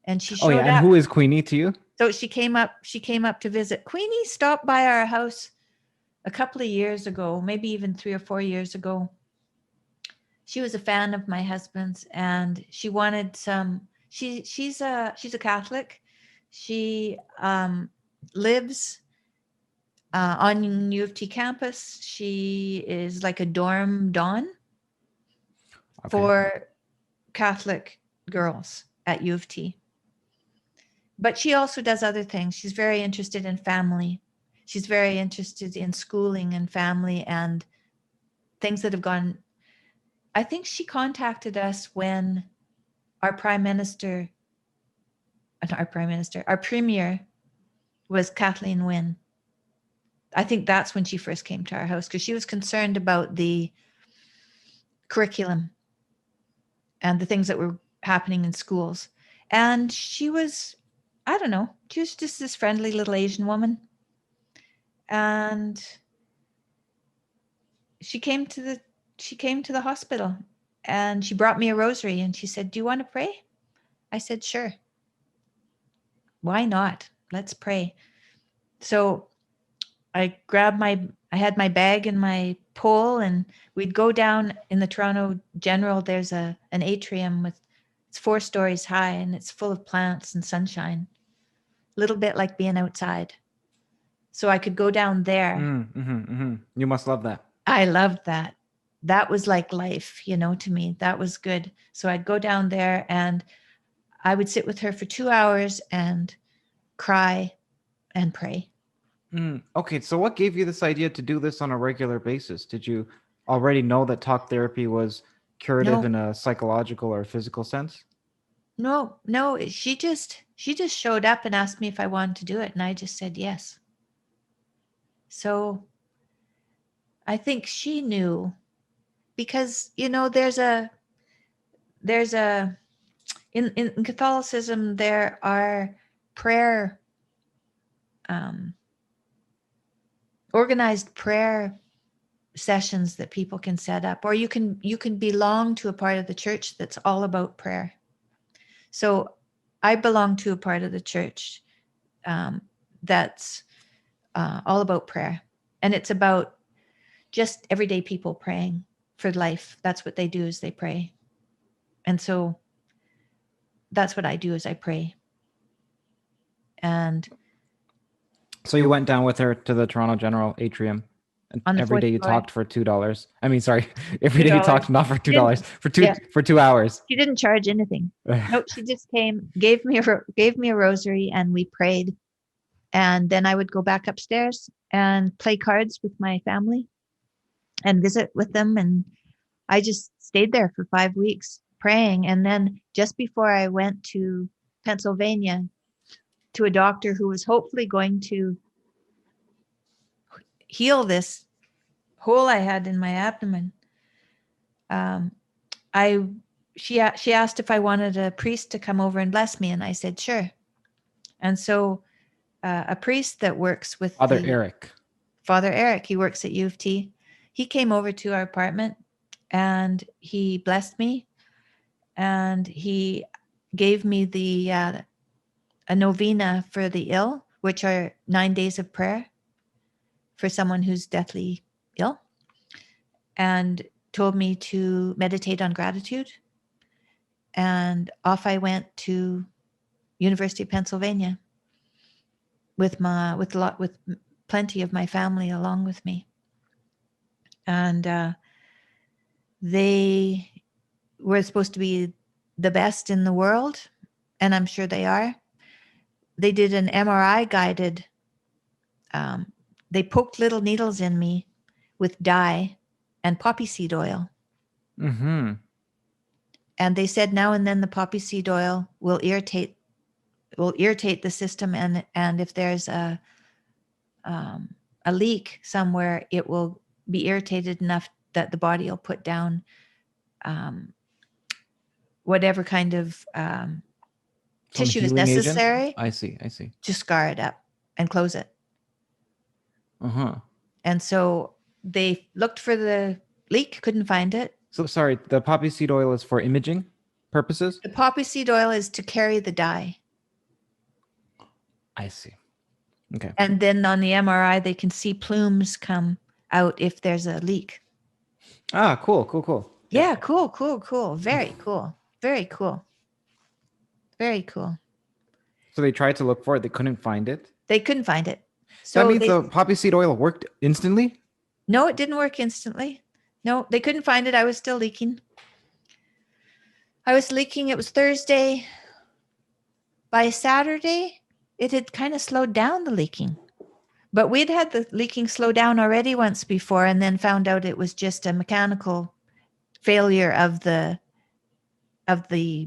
and she showed up. And who is Queenie to you? So she came up to visit. Queenie stopped by our house a couple of years ago, maybe even 3 or 4 years ago. She was a fan of my husband's, and she wanted some. She's a Catholic. She lives on U of T campus. She is like a dorm don for Catholic girls at U of T. But she also does other things. She's very interested in family. She's very interested in schooling and family and things that have gone. I think she contacted us when our premier was Kathleen Wynne. I think that's when she first came to our house because she was concerned about the curriculum and the things that were happening in schools. And she was, I don't know, she was just this friendly little Asian woman. And she came to the hospital, and she brought me a rosary, and she said, "Do you want to pray?" I said, "Sure. Why not? Let's pray." So I had my bag and my pole, and we'd go down in the Toronto General. There's an atrium it's 4 stories high, and it's full of plants and sunshine, a little bit like being outside. So I could go down there. You must love that. I loved that. That was like life, to me. That was good. So I'd go down there and I would sit with her for 2 hours and cry and pray. Okay, so what gave you this idea to do this on a regular basis? Did you already know that talk therapy was curative in a psychological or physical sense? No, she just showed up and asked me if I wanted to do it, and I just said yes. So I think she knew because, there's a in Catholicism, there are prayer, organized prayer sessions that people can set up, or you can belong to a part of the church that's all about prayer. So I belong to a part of the church that's all about prayer, and it's about just everyday people praying for life. That's what they do, is they pray. And so that's what I do, is I pray. And So you went down with her to the Toronto General Atrium. And on the every fourth day you floor, talked for $2. I mean, sorry, every day you $2. talked not for $2, for Yeah. 2 hours. She didn't charge anything. Nope. She just came, gave me a rosary, and we prayed. And then I would go back upstairs and play cards with my family and visit with them. And I just stayed there for 5 weeks praying. And then just before I went to Pennsylvania to a doctor who was hopefully going to heal this hole I had in my abdomen, she asked if I wanted a priest to come over and bless me, and I said sure. And so a priest that works with Father Eric. He works at U of T. He came over to our apartment and he blessed me, and he gave me a novena for the ill, which are 9 days of prayer for someone who's deathly ill, and told me to meditate on gratitude. And off I went to University of Pennsylvania with plenty of my family along with me. And they were supposed to be the best in the world, and I'm sure they are. They did an MRI guided. They poked little needles in me with dye and poppy seed oil. Mm-hmm. And they said now and then the poppy seed oil will irritate the system, and if there's a leak somewhere, it will be irritated enough that the body will put down whatever kind of tissue is necessary. Agent? I see. To scar it up and close it. Uh-huh. And so they looked for the leak, couldn't find it. So sorry, the poppy seed oil is for imaging purposes? The poppy seed oil is to carry the dye. I see. Okay. And then on the MRI, they can see plumes come out if there's a leak. Ah, cool. Yeah, cool. Very cool. Very cool. Very cool. So they tried to look for it. They couldn't find it. They couldn't find it. So that means the poppy seed oil worked instantly? No, it didn't work instantly. No, they couldn't find it. I was still leaking. It was Thursday. By Saturday, it had kind of slowed down, the leaking. But we'd had the leaking slow down already once before, and then found out it was just a mechanical failure of the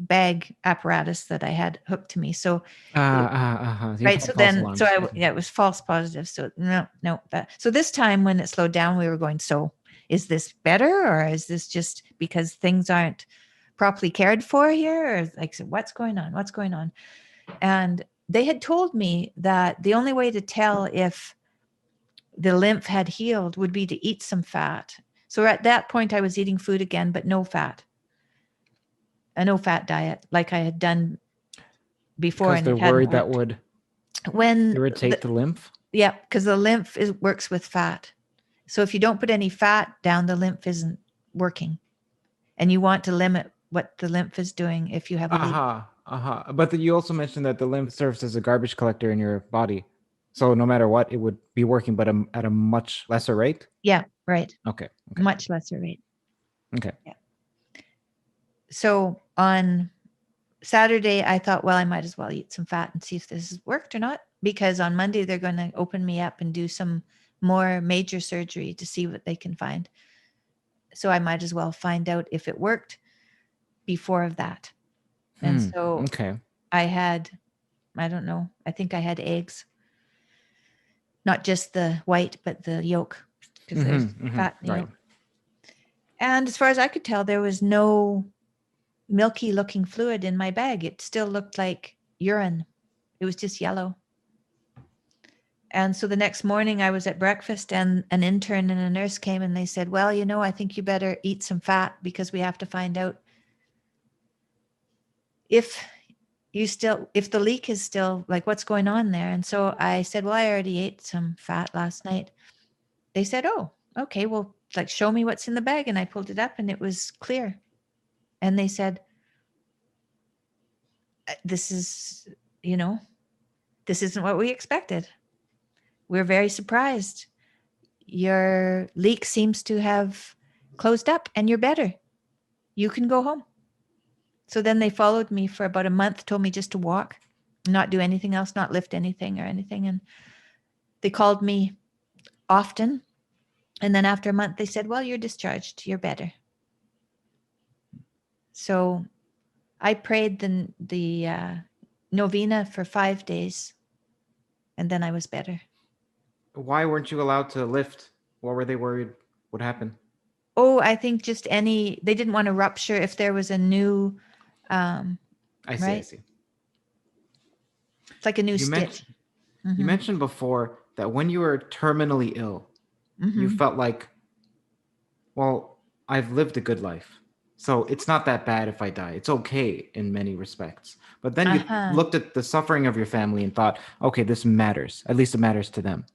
bag apparatus that I had hooked to me. So right. So then, it was false positive. So no. So this time when it slowed down, we were going, so is this better, or is this just because things aren't properly cared for here? Or like, so what's going on? And they had told me that the only way to tell if the lymph had healed would be to eat some fat. So at that point I was eating food again, but no fat. A no fat diet like I had done before. Because they're worried that would irritate the lymph? Yeah, because the lymph works with fat. So if you don't put any fat down, the lymph isn't working. And you want to limit what the lymph is doing if you have a leak. But you also mentioned that the lymph serves as a garbage collector in your body. So no matter what, it would be working, but at a much lesser rate? Yeah, right. Okay. Much lesser rate. Okay. Yeah. So on Saturday, I thought, well, I might as well eat some fat and see if this has worked or not, because on Monday, they're going to open me up and do some more major surgery to see what they can find. So I might as well find out if it worked before of that. And so I had, I don't know, I think I had eggs, not just the white, but the yolk, because there's fat in the yolk. And as far as I could tell, there was no milky looking fluid in my bag. It still looked like urine. It was just yellow. And so the next morning I was at breakfast and an intern and a nurse came and they said, well, I think you better eat some fat because we have to find out if if the leak is still like what's going on there. And so I said, well, I already ate some fat last night. They said, oh, okay, well, like show me what's in the bag. And I pulled it up and it was clear. And they said, this is, this isn't what we expected. We're very surprised. Your leak seems to have closed up and you're better. You can go home. So then they followed me for about a month, told me just to walk, not do anything else, not lift anything or anything. And they called me often. And then after a month, they said, well, you're discharged. You're better. So I prayed the novena for 5 days. And then I was better. Why weren't you allowed to lift? What were they worried would happen? Oh, I think just they didn't want to rupture if there was a new, I see, right? I see. It's like a new stitch. You mentioned before that when you were terminally ill, you felt like, well, I've lived a good life. So it's not that bad if I die. It's okay in many respects. But then you looked at the suffering of your family and thought, okay, this matters. At least it matters to them.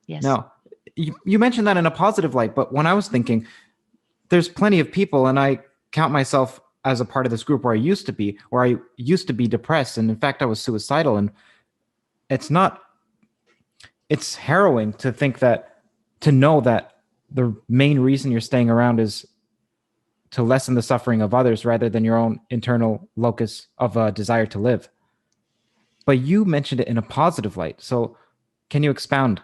Yes. Now, you mentioned that in a positive light, but when I was thinking, there's plenty of people, and I count myself as a part of this group where I used to be depressed. And in fact, I was suicidal. And it's harrowing to know that the main reason you're staying around is to lessen the suffering of others rather than your own internal locus of a desire to live. But you mentioned it in a positive light. So can you expound?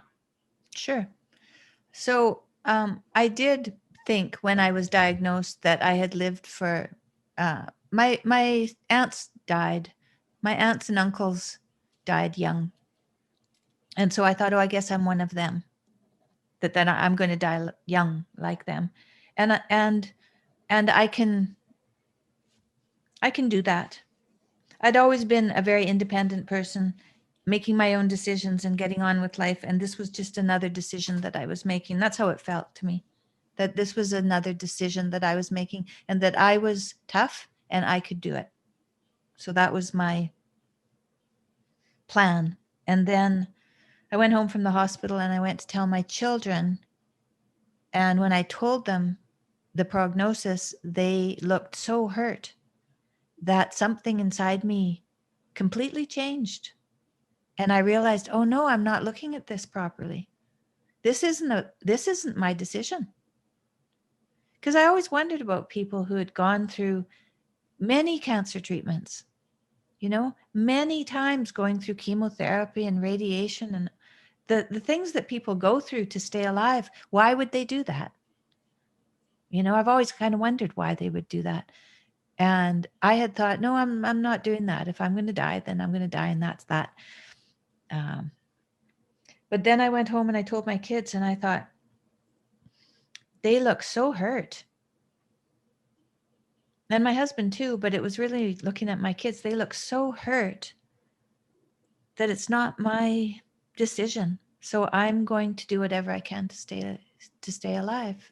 Sure. So I did think when I was diagnosed that I had lived for, my aunts died. My aunts and uncles died young. And so I thought, oh, I guess I'm one of them, that then I'm going to die young like them. And I can do that. I'd always been a very independent person, making my own decisions and getting on with life. And this was just another decision that I was making. That's how it felt to me, that this was another decision that I was making and that I was tough and I could do it. So that was my plan. And then I went home from the hospital and I went to tell my children. And when I told them the prognosis, they looked so hurt that something inside me completely changed. And I realized, oh no, I'm not looking at this properly. This isn't my decision. Because I always wondered about people who had gone through many cancer treatments, many times going through chemotherapy and radiation and the things that people go through to stay alive. Why would they do that? I've always kind of wondered why they would do that. And I had thought, no, I'm not doing that. If I'm going to die, then I'm going to die, and that's that. But then I went home and I told my kids, and I thought, they look so hurt. And my husband too, but it was really looking at my kids. They look so hurt that it's not my decision. So I'm going to do whatever I can to stay alive.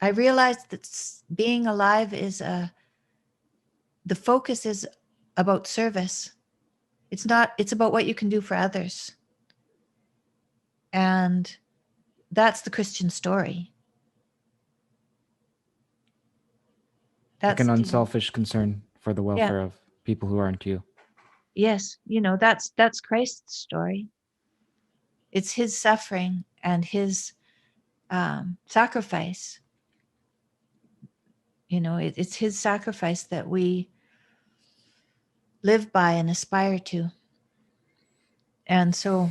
I realized that being alive is the focus is about service. It's about what you can do for others. And that's the Christian story. That's like an unselfish concern for the welfare of people who aren't you. Yes. That's Christ's story. It's his suffering and his sacrifice. It's his sacrifice that we live by and aspire to. And so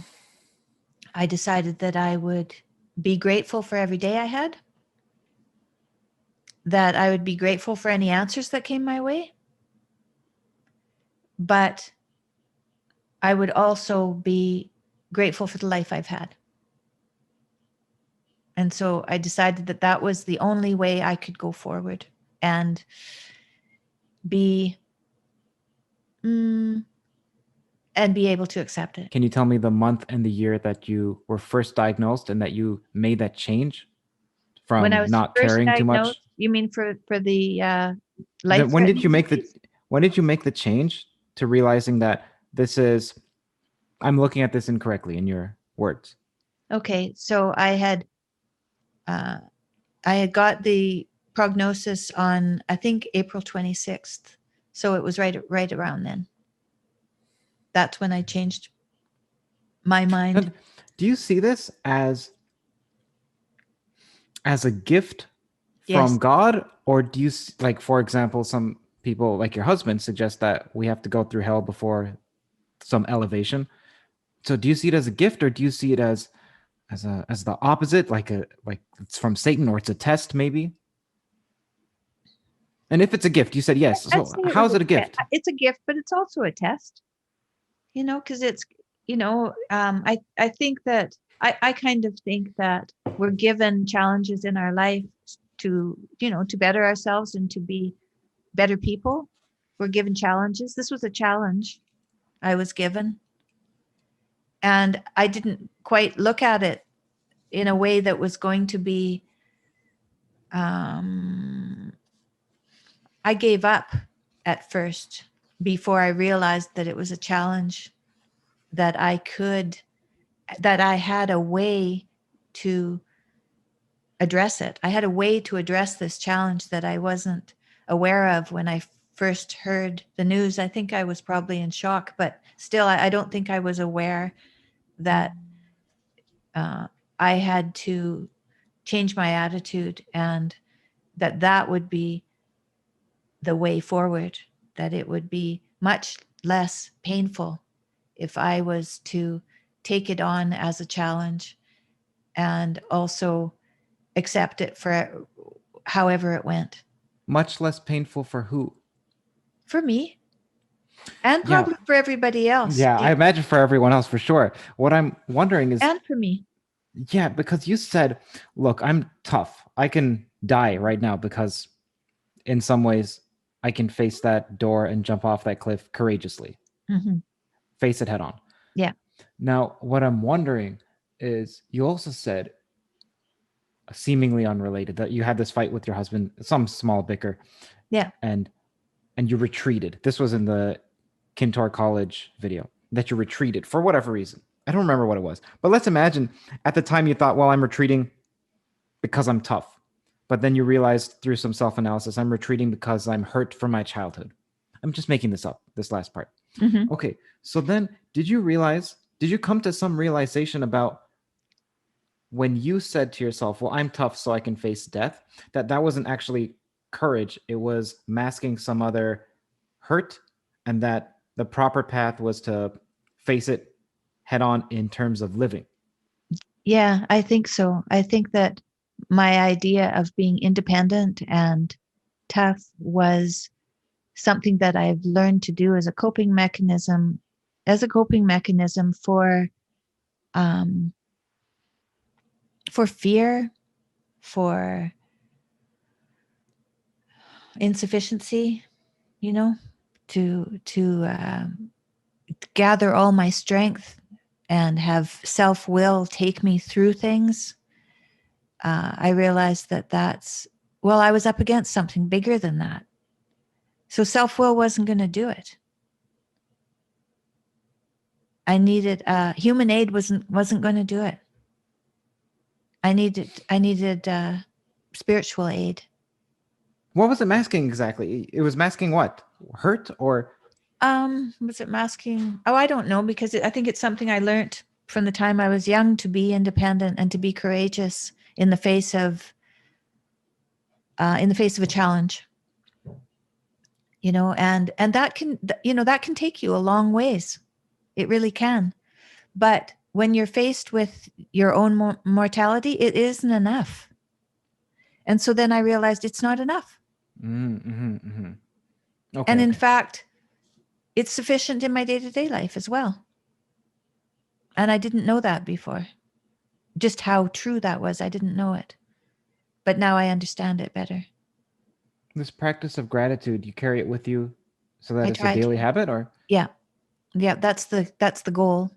I decided that I would be grateful for every day I had, that I would be grateful for any answers that came my way, but I would also be grateful for the life I've had. And so I decided that that was the only way I could go forward and be and be able to accept it. Can you tell me the month and the year that you were first diagnosed and that you made that change When I from was not first caring too diagnosed, much? you mean for the When did you life-threatening make the disease? change to realizing that this is I'm looking at this incorrectly in your words? Okay, so uh, I had got the prognosis on, I think, April 26th. So it was right around then. That's when I changed my mind. And do you see this as a gift from Yes. God, or do you like, for example, some people like your husband suggest that we have to go through hell before some elevation? So do you see it as a gift, or do you see it as the opposite, like it's from Satan, or it's a test maybe? And if it's a gift, you said yes. I'd So say it how was is it a gift? it's a gift, but it's also a test, because it's, I think that I kind of think that we're given challenges in our life to, to better ourselves and to be better people. We're given challenges. This was a challenge I was given. And I didn't quite look at it in a way that was going to be, um, I gave up at first before I realized that it was a challenge that that I had a way to address it. I had a way to address this challenge that I wasn't aware of when I first heard the news. I think I was probably in shock, but still, I don't think I was aware that uh, I had to change my attitude and that would be the way forward, that it would be much less painful if I was to take it on as a challenge and also accept it for however it went. Much less painful for who? For me, and Yeah, probably for everybody else. yeah, I imagine for everyone else for sure. What I'm wondering is, And for me. yeah, because you said, look, I'm tough. I can die right now because in some ways I can face that door and jump off that cliff courageously, Hmm. face it head on. Yeah. Now, what I'm wondering is, you also said, seemingly unrelated, that you had this fight with your husband, some small bicker, Yeah. and you retreated. This was in the Kintor College video, that you retreated for whatever reason. I don't remember what it was. But let's imagine at the time you thought, well, I'm retreating because I'm tough. But then you realized through some self analysis, I'm retreating because I'm hurt from my childhood. I'm just making this up, this last part. Hmm. Okay. So then did you come to some realization about when you said to yourself, well, I'm tough so I can face death, that wasn't actually courage, it was masking some other hurt, and that the proper path was to face it head on in terms of living? Yeah, I think so. I think that my idea of being independent and tough was something that I've learned to do as a coping mechanism um, for fear, for insufficiency, you know, to gather all my strength and have self will take me through things. I realized well, I was up against something bigger than that. So self will wasn't going to do it. I needed human aid wasn't going to do it. I needed spiritual aid. What was it masking exactly? It was masking what? Hurt or Was it masking? Oh, I don't know, because I think it's something I learned from the time I was young, to be independent and to be courageous in the face of a challenge. And that can take you a long ways. It really can. But when you're faced with your own mortality, it isn't enough. And so then I realized it's not enough. mm-hmm, mm-hmm. Okay, And in okay. fact, it's sufficient in my day-to-day life as well. And I didn't know that before. Just how true that was, I didn't know it. But now I understand it better. This practice of gratitude, you carry it with you so that I it's a try daily to. habit, or Yeah. Yeah, that's the goal.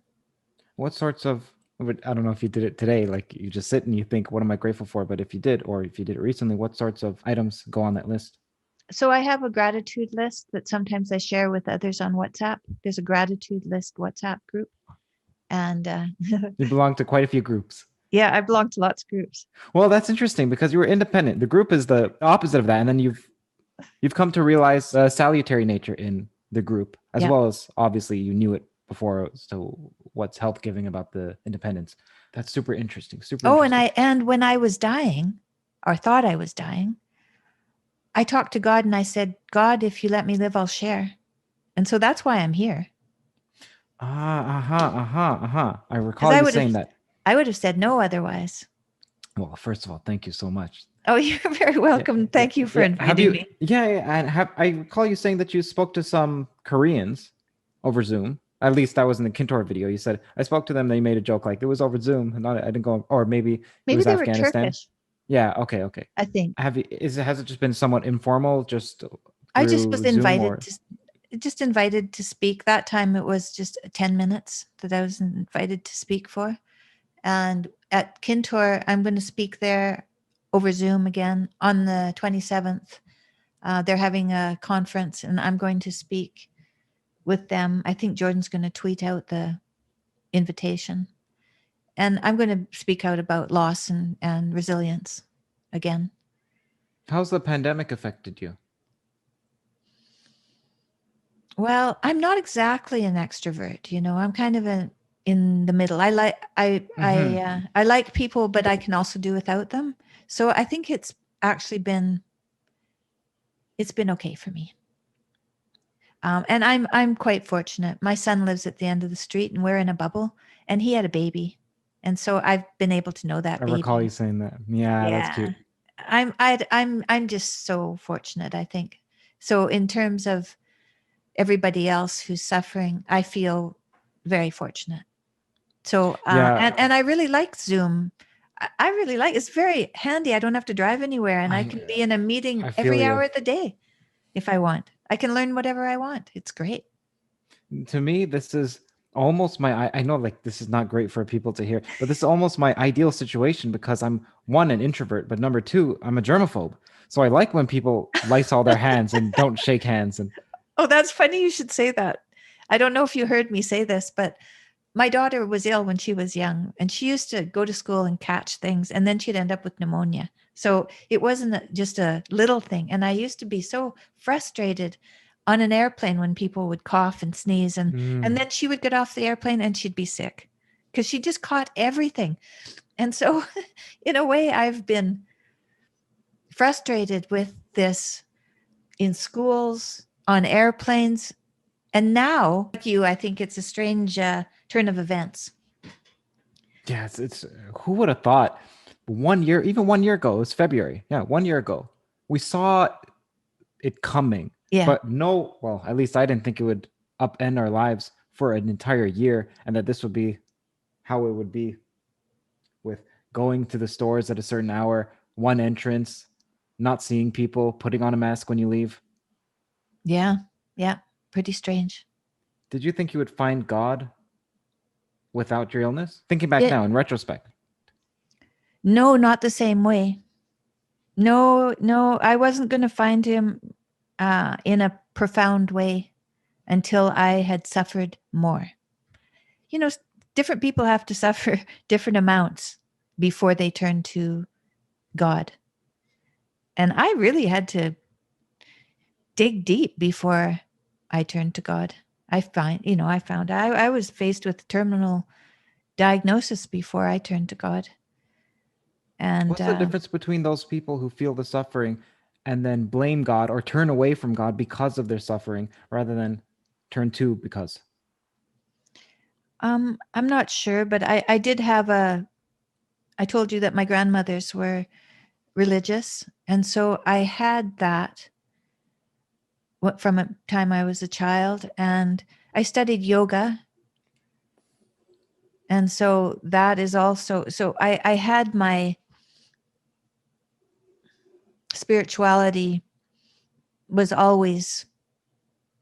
What sorts of, I don't know if you did it today, like you just sit and you think, what am I grateful for? But if you did, or if you did it recently, what sorts of items go on that list? So I have a gratitude list that sometimes I share with others on WhatsApp. There's a gratitude list WhatsApp group, and You belong to quite a few groups. yeah, I belong to lots of groups. Well, that's interesting because you were independent. The group is the opposite of that, and then you've come to realize a salutary nature in the group, as Yeah. well as obviously you knew it before. So what's health giving about the independence? That's super interesting. Super Oh, interesting. and when I was dying, or thought I was dying, I talked to God and I said, God, if you let me live, I'll share. And so that's why I'm here. I Because recall you saying that. I would have said no otherwise. Well, first of all, thank you so much. Oh, you're very Yeah, welcome. yeah, Thank you for yeah. Have inviting you? me. Yeah, yeah, and have I recall you saying that you spoke to some Koreans over Zoom? At least that was in the Kintor video. You said I spoke to them. They made a joke like it was over Zoom, and not I didn't go. Or maybe it Maybe was they were Afghanistan. Turkish, Yeah. Okay. Okay. I think. Have you? Has it just been somewhat informal, just I just was through Zoom, invited or? to just invited to speak. That time it was just 10 minutes that I was invited to speak for. And at Kintor, I'm going to speak there over Zoom again on the 27th. They're having a conference and I'm going to speak with them. I think Jordan's going to tweet out the invitation. And I'm going to speak out about loss and resilience again. How's the pandemic affected you? Well, I'm not exactly an extrovert, you know. I'm kind of in the middle. Mm-hmm. I like people, but I can also do without them. So I think actually it's been okay for me. And I'm quite fortunate. My son lives at the end of the street, and we're in a bubble, and he had a baby, and so I've been able to know I that recall you baby. saying that. Yeah, that's Yeah, cute. I'm just so fortunate. I think so. In terms of everybody else who's suffering, I feel very fortunate. So Yeah, and I really like Zoom. I really like it's very handy. I don't have to drive anywhere, and I I can be in a meeting I feel every you. hour of the day if I want. I can learn whatever I want. It's great. To me, this is almost I know like this is not great for people to hear, but this is almost my ideal situation because I'm one, an introvert, but number two, I'm a germaphobe. So I like when people Lysol their hands and don't shake hands. And Oh, that's funny you should say that. I don't know if you heard me say this, but my daughter was ill when she was young, and she used to go to school and catch things, and then she'd end up with pneumonia. So it wasn't just a little thing. And I used to be so frustrated on an airplane when people would cough and sneeze, and mm, then she would get off the airplane and she'd be sick because she just caught everything. And so, in a way, I've been frustrated with this in schools, on airplanes, and now, like you, I think it's a strange turn of events. yeah, it's who would have thought 1 year, even 1 year ago, it was February. Yeah, 1 year ago, we saw it coming, Yeah. but no, well, at least I didn't think it would upend our lives for an entire year, and that this would be how it would be with going to the stores at a certain hour, one entrance, not seeing people, putting on a mask when you leave. Yeah. Yeah. Pretty strange. Did you think you would find God without your illness? Thinking back It now in retrospect. No, not the same way. No, no, I wasn't going to find him in a profound way until I had suffered more. You know, different people have to suffer different amounts before they turn to God. And I really had to dig deep before I turned to God. I found I was faced with terminal diagnosis before I turned to God. And What's the difference between those people who feel the suffering and then blame God or turn away from God because of their suffering rather than turn to because? I'm not sure, but I did have I told you that my grandmothers were religious. And so I had that from a time I was a child. And I studied yoga. And so that is also, so I had my spirituality was always,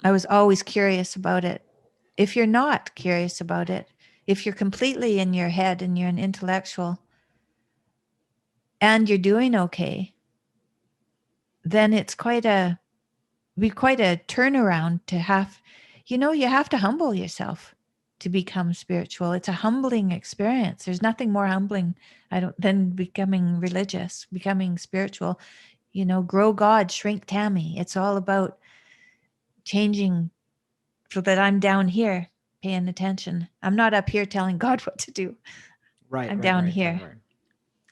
I was always curious about it. If you're not curious about it, if you're completely in your head and you're an intellectual and you're doing okay, then it's quite a turnaround to have, you have to humble yourself to become spiritual. It's a humbling experience. There's nothing more humbling than becoming religious, becoming spiritual. Grow God, shrink Tammy. It's all about changing so that I'm down here paying attention. I'm not up here telling God what to do. I'm down here.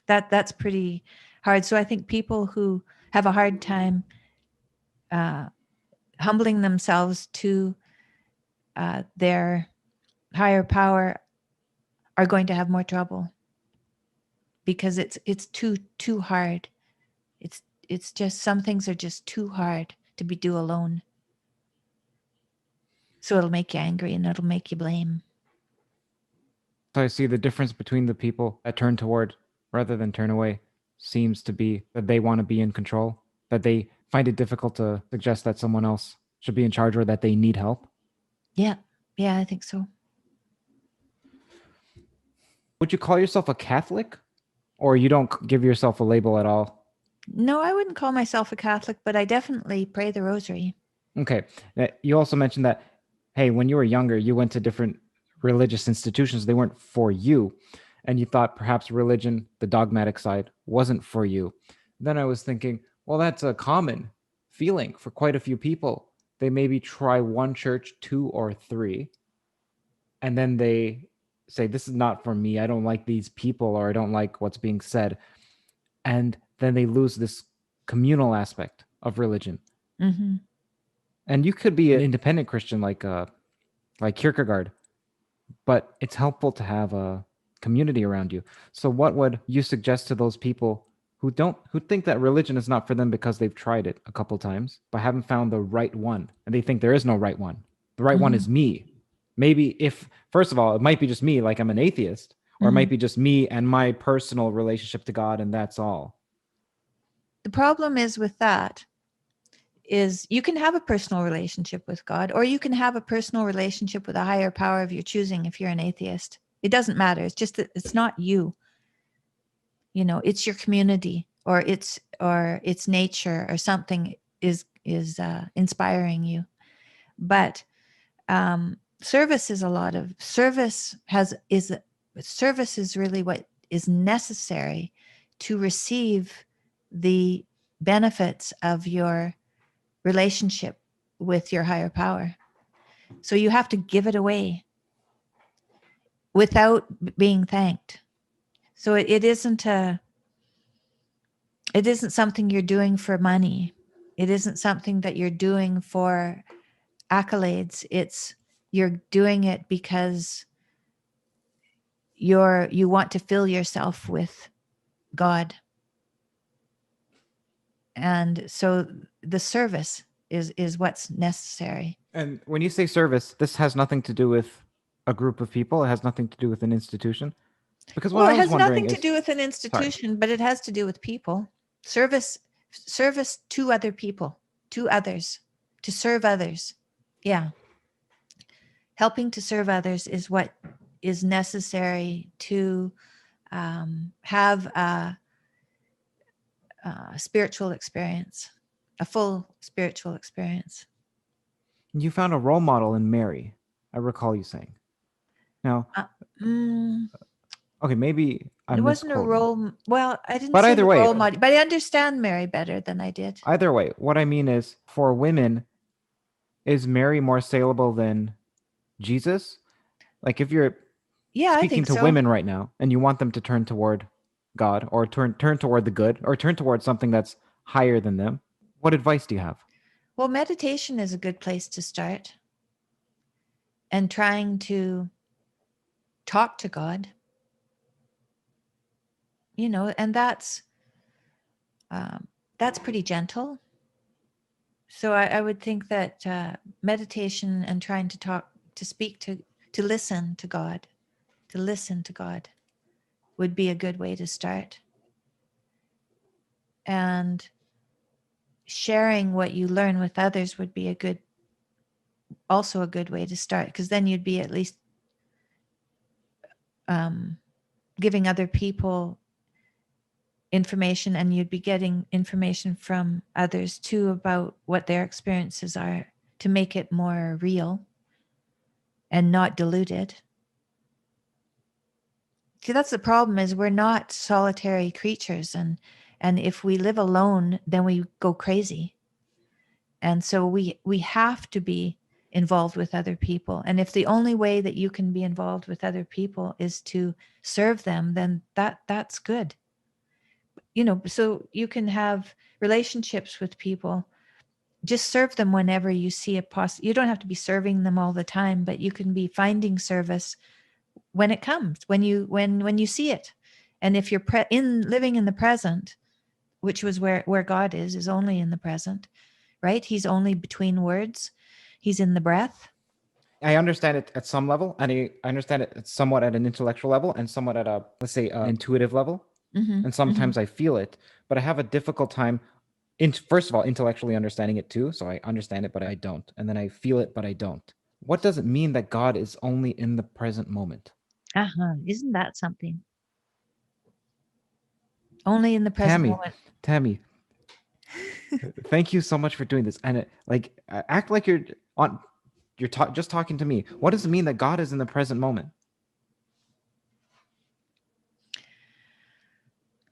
That's pretty hard. So I think people who have a hard time humbling themselves to their higher power are going to have more trouble because it's too hard. It's just, some things are just too hard to do alone. So it'll make you angry and it'll make you blame. So I see the difference between the people that turn toward rather than turn away seems to be that they want to be in control, that they find it difficult to suggest that someone else should be in charge or that they need help. Yeah, I think so. Would you call yourself a Catholic, or you don't give yourself a label at all? No, I wouldn't call myself a Catholic, but I definitely pray the rosary. Okay. You also mentioned that, hey, when you were younger, you went to different religious institutions. They weren't for you. And you thought perhaps religion, the dogmatic side, wasn't for you. Then I was thinking, well, that's a common feeling for quite a few people. They maybe try one church, two or three, and then they say, this is not for me. I don't like these people, or I don't like what's being said. And then they lose this communal aspect of religion. Mm-hmm. And you could be an independent Christian like Kierkegaard, but it's helpful to have a community around you. So what would you suggest to those people who think that religion is not for them because they've tried it a couple times but haven't found the right one, and they think there is no right one? The right one Mm-hmm. is me. Maybe, if first of all, it might be just me, like I'm an atheist, or it Mm-hmm. might be just me and my personal relationship to God, and that's all. The problem is with that is you can have a personal relationship with God, or you can have a personal relationship with a higher power of your choosing if you're an atheist. It doesn't matter. It's just that it's not you. It's your community, or it's nature, or something is inspiring you. But service is service is really what is necessary to receive the benefits of your relationship with your higher power. So you have to give it away without being thanked. So it isn't something you're doing for money. It isn't something that you're doing for accolades. You're doing it because you want to fill yourself with God. And so the service is what's necessary. And when you say service, this has nothing to do with a group of people. It has nothing to do with an institution. Because what Well, I it was has wondering nothing to is, do with an sorry, institution, but it has to do with people. Service to other people, to others, to serve others. Yeah. Helping to serve others is what is necessary to have a spiritual experience, a full spiritual experience. you found a role model in Mary. I recall you saying. Now, Uh, mm, okay, maybe it I'm wasn't a misquoting. role. Well, I didn't But say either way, role model, but I understand Mary better than I did. what I mean is, for women, is Mary more saleable than Jesus? Like, if you're Yeah, I speaking think to so. women right now and you want them to turn toward God, or turn toward the good, or turn toward something that's higher than them, what advice do you have? Well, meditation is a good place to start, and trying to talk to God, and that's pretty gentle. So I would think that meditation and trying to speak to listen to God, would be a good way to start. And sharing what you learn with others would be a good also a good way to start, because then you'd be at least giving other people information, and you'd be getting information from others too about what their experiences are, to make it more real and not diluted. See, that's the problem, is we're not solitary creatures, and if we live alone, then we go crazy. And so we have to be involved with other people. And if the only way that you can be involved with other people is to serve them, then that's good. So you can have relationships with people. Just serve them whenever you see a you don't have to be serving them all the time, but you can be finding service when it comes, when you see it. And if you're living in the present, which was where God is only in the present, right? He's only between words. He's in the breath. I understand it at some level, and I understand it somewhat at an intellectual level, and somewhat at a, let's say, intuitive level. Mm-hmm. And sometimes I feel it, but I have a difficult time, first of all, intellectually understanding it too. So I understand it, but I don't. And then I feel it, but I don't. What does it mean that God is only in the present moment? Isn't that something? Only in the present moment. Tammy, thank you so much for doing this. And act like you're just talking to me. What does it mean that God is in the present moment?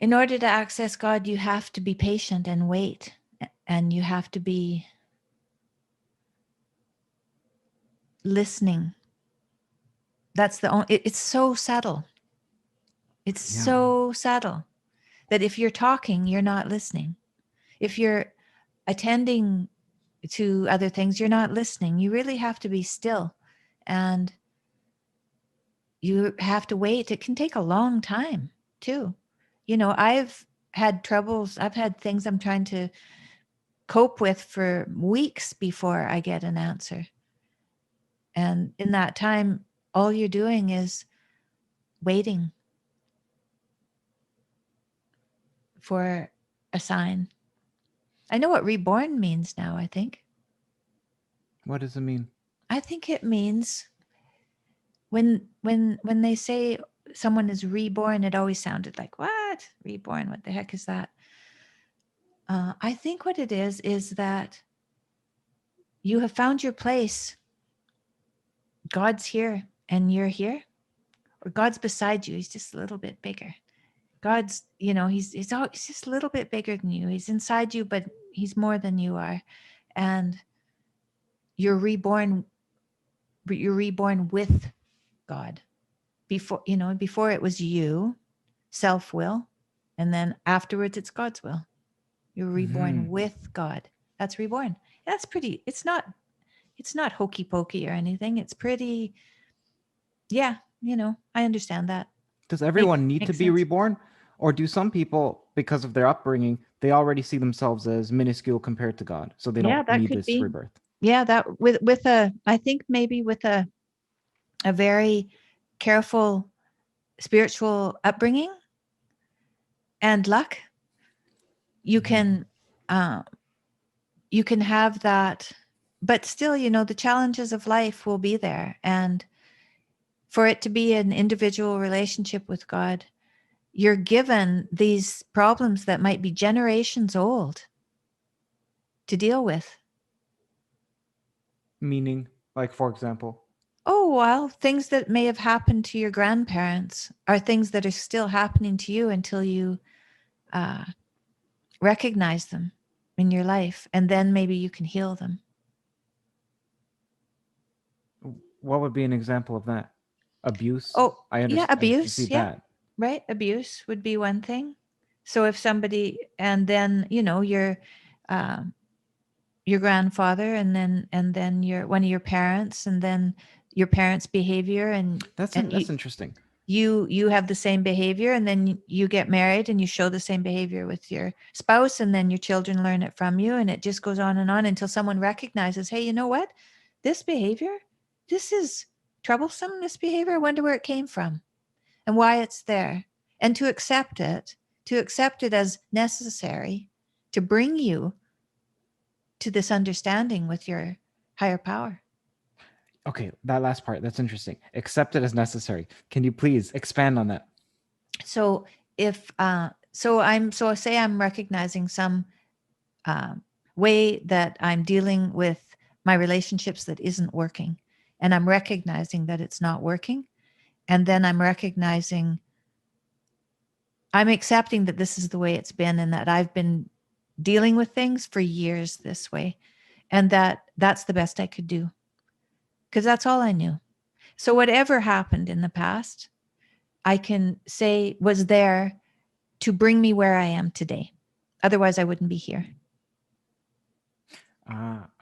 In order to access God, you have to be patient and wait, and you have to be listening. That's the only, it's so subtle. It's so subtle that if you're talking, you're not listening. If you're attending to other things, you're not listening. You really have to be still, and you have to wait. It can take a long time too. I've had troubles. I've had things I'm trying to cope with for weeks before I get an answer. And in that time, all you're doing is waiting for a sign. I know what reborn means now, I think. What does it mean? I think it means when they say someone is reborn, it always sounded like, what? Reborn? What the heck is that? I think what it is that you have found your place. God's here and you're here, or God's beside you. He's just a little bit bigger. God's, he's just a little bit bigger than you. He's inside you, but he's more than you are. And you're reborn with God. Before it was you, self-will, and then afterwards it's God's will. You're reborn with God. That's reborn. That's pretty, it's not hokey pokey or anything. It's pretty, yeah, I understand that. Does everyone need to be sense. reborn? Or do some people, because of their upbringing, they already see themselves as minuscule compared to God, so they don't need this rebirth? Yeah, that with I think maybe with a very careful spiritual upbringing and luck, you can have that, but still, the challenges of life will be there, and for it to be an individual relationship with God, you're given these problems that might be generations old to deal with. Meaning, like, for example? Oh, well, things that may have happened to your grandparents are things that are still happening to you until you recognize them in your life, and then maybe you can heal them. What would be an example of that? Abuse? Oh, I understand. yeah, abuse. I see that. Right. Abuse would be one thing. So if somebody, and then, your grandfather, and then one of your parents, and then your parents' behavior, and That's interesting. You have the same behavior, and then you get married and you show the same behavior with your spouse, and then your children learn it from you, and it just goes on and on until someone recognizes, hey, you know what? This behavior, this is troublesome, this behavior. I wonder where it came from and why it's there. And to accept it as necessary to bring you to this understanding with your higher power. Okay, that last part, that's interesting. Accept it as necessary. Can you please expand on that? So if so say I'm recognizing some uh, way that I'm dealing with my relationships that isn't working, and I'm recognizing that it's not working, and then I'm accepting that this is the way it's been, and that I've been dealing with things for years this way, and that's the best I could do, because that's all I knew. So whatever happened in the past, I can say was there to bring me where I am today. Otherwise, I wouldn't be here.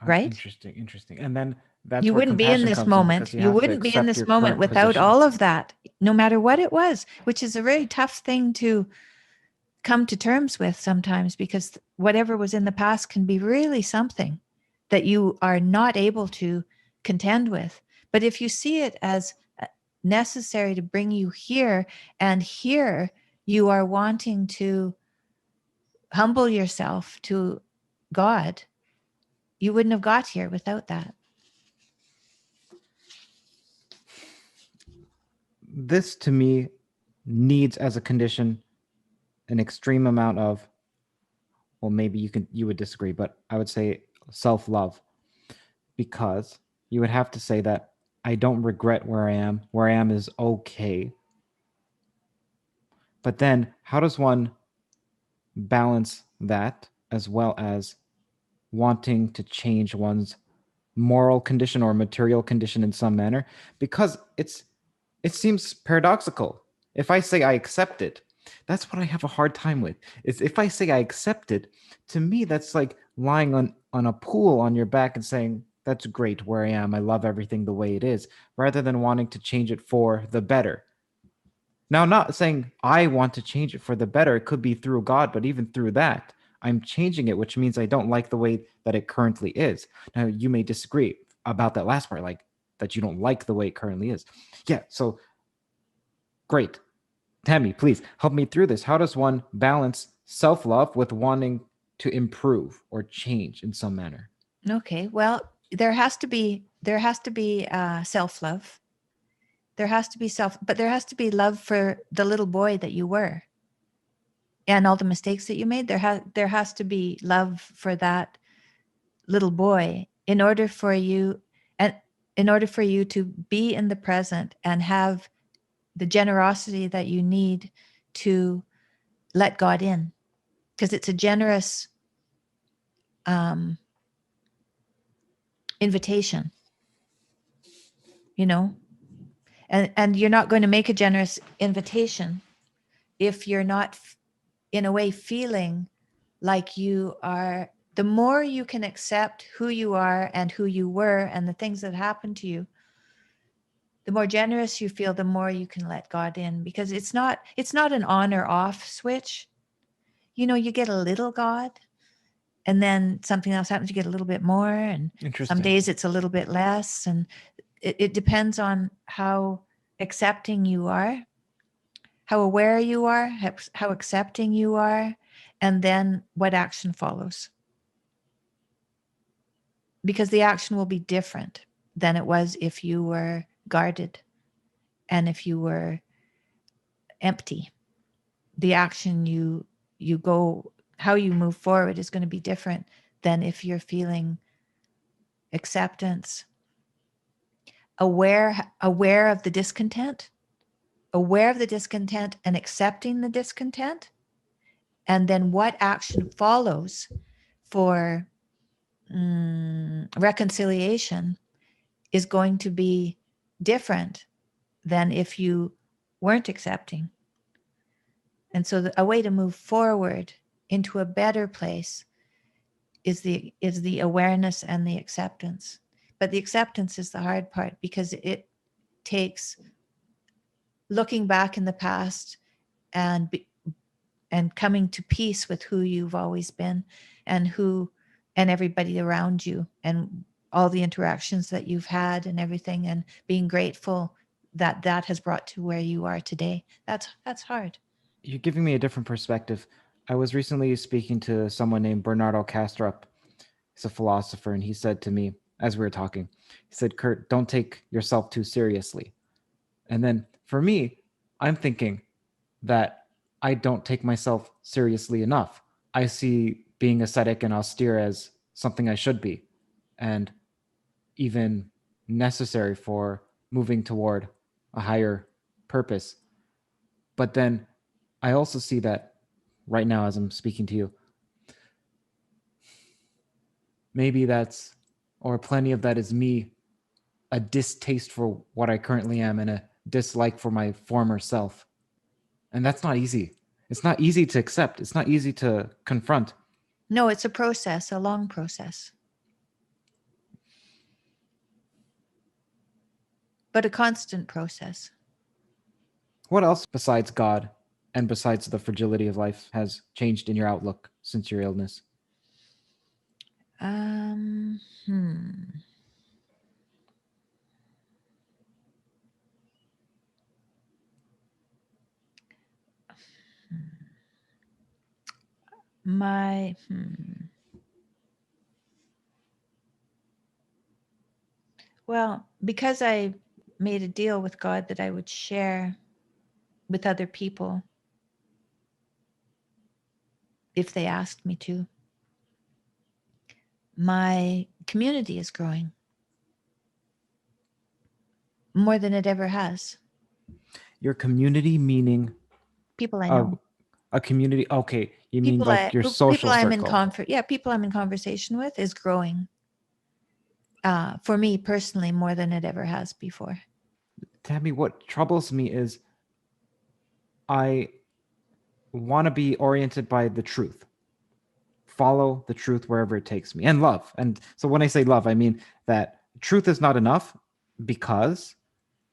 Right? Interesting, interesting. And then that's You where wouldn't be in compassion this comes in, moment. because you You have to wouldn't be in accept this your moment current without position. all of that, no matter what it was, which is a very tough thing to come to terms with sometimes, because whatever was in the past can be really something that you are not able to contend with. But if you see it as necessary to bring you here, and here you are wanting to humble yourself to God, you wouldn't have got here without that. This to me needs as a condition an extreme amount of, well, maybe you would disagree, but I would say self-love, because you would have to say that I don't regret where I am. Where I am is okay. But then how does one balance that as well as wanting to change one's moral condition or material condition in some manner? Because it seems paradoxical. If I say I accept it, that's what I have a hard time with. Is if I say I accept it, to me that's like lying on a pool on your back and saying that's great where I am. I love everything the way it is, rather than wanting to change it for the better. Now, I'm not saying I want to change it for the better. It could be through God, but even through that, I'm changing it, which means I don't like the way that it currently is. Now, you may disagree about that last part, like that you don't like the way it currently is. Yeah, so great. Tammy, please help me through this. How does one balance self love with wanting to improve or change in some manner? Okay, well, there has to be self-love. There has to be but there has to be love for the little boy that you were, and all the mistakes that you made. There has to be love for that little boy in order for you, and in order for you to be in the present and have the generosity that you need to let God in, because it's a generous um, invitation, you know, and you're not going to make a generous invitation if you're not in a way feeling like you are. The more you can accept who you are and who you were and the things that happened to you, the more generous you feel, the more you can let God in, because it's not an on or off switch. You get a little God, and then something else happens, you get a little bit more, and some Interesting. days it's a little bit less, and it depends on how accepting you are, how aware you are, how accepting you are, and then what action follows, because the action will be different than it was if you were guarded and if you were empty. The action you go, how you move forward, is going to be different than if you're feeling acceptance, aware of the discontent, and accepting the discontent, and then what action follows for reconciliation is going to be different than if you weren't accepting. And so a way to move forward into a better place is the awareness and the acceptance. But the acceptance is the hard part, because it takes looking back in the past and and coming to peace with who you've always been, and everybody around you, and all the interactions that you've had and everything, and being grateful that that has brought to where you are today. That's hard. You're giving me a different perspective. I was recently speaking to someone named Bernardo Kastrup. He's a philosopher, and he said to me, as we were talking. He said, Kurt, don't take yourself too seriously. And then for me, I'm thinking that I don't take myself seriously enough. I see being ascetic and austere as something I should be, and even necessary for moving toward a higher purpose. But then I also see that right now, as I'm speaking to you, maybe that's, or plenty of that is me, a distaste for what I currently am and a dislike for my former self. And that's not easy. It's not easy to accept. It's not easy to confront. No, it's a process, a long process. But a constant process. What else besides God and besides the fragility of life has changed in your outlook since your illness? Hmm. My Well, because I made a deal with God that I would share with other people if they asked me to, my community is growing more than it ever has. Your community meaning People I know. a community. Okay, you mean People like your social circle. People I'm in conversation with is growing. For me personally, more than it ever has before. Tammy, what troubles me is I want to be oriented by the truth. Follow the truth wherever it takes me, and love. And so when I say love, I mean that truth is not enough because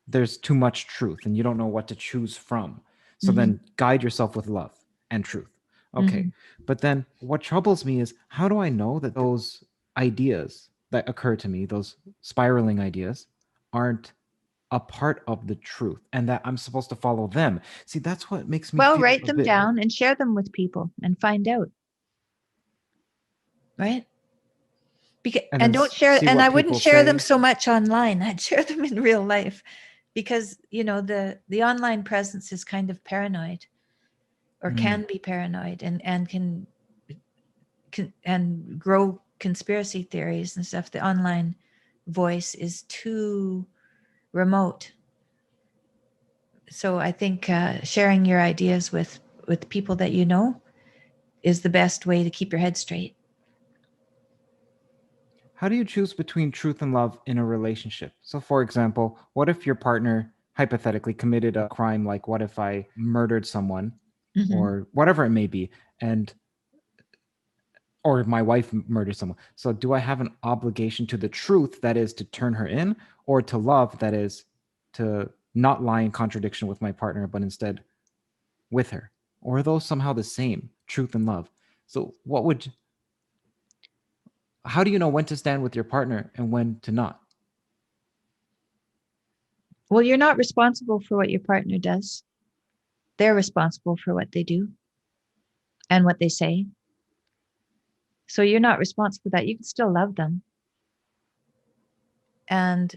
there's too much truth and you don't know what to choose from. So then guide yourself with love and truth. Okay. But then what troubles me is, how do I know that those ideas that occur to me, those spiraling ideas, aren't a part of the truth and that I'm supposed to follow them? See, that's what makes me Well, feel write a them bit. down and share them with people and find out. Right? And And then don't share, see and I what wouldn't people share them say. so much online. I'd share them in real life because, the online presence is kind of paranoid or can be paranoid and can and grow conspiracy theories and stuff. The online voice is too remote. So I think sharing your ideas with people that you know is the best way to keep your head straight. How do you choose between truth and love in a relationship? So, for example, what if your partner hypothetically committed a crime, like what if I murdered someone or whatever it may be, and or my wife murdered someone? So, do I have an obligation to the truth, that is to turn her in, or to love, that is to not lie in contradiction with my partner, but instead with her? Or are those somehow the same, truth and love? So, how do you know when to stand with your partner and when to not? Well, you're not responsible for what your partner does. They're responsible for what they do and what they say. So you're not responsible for that. You can still love them. And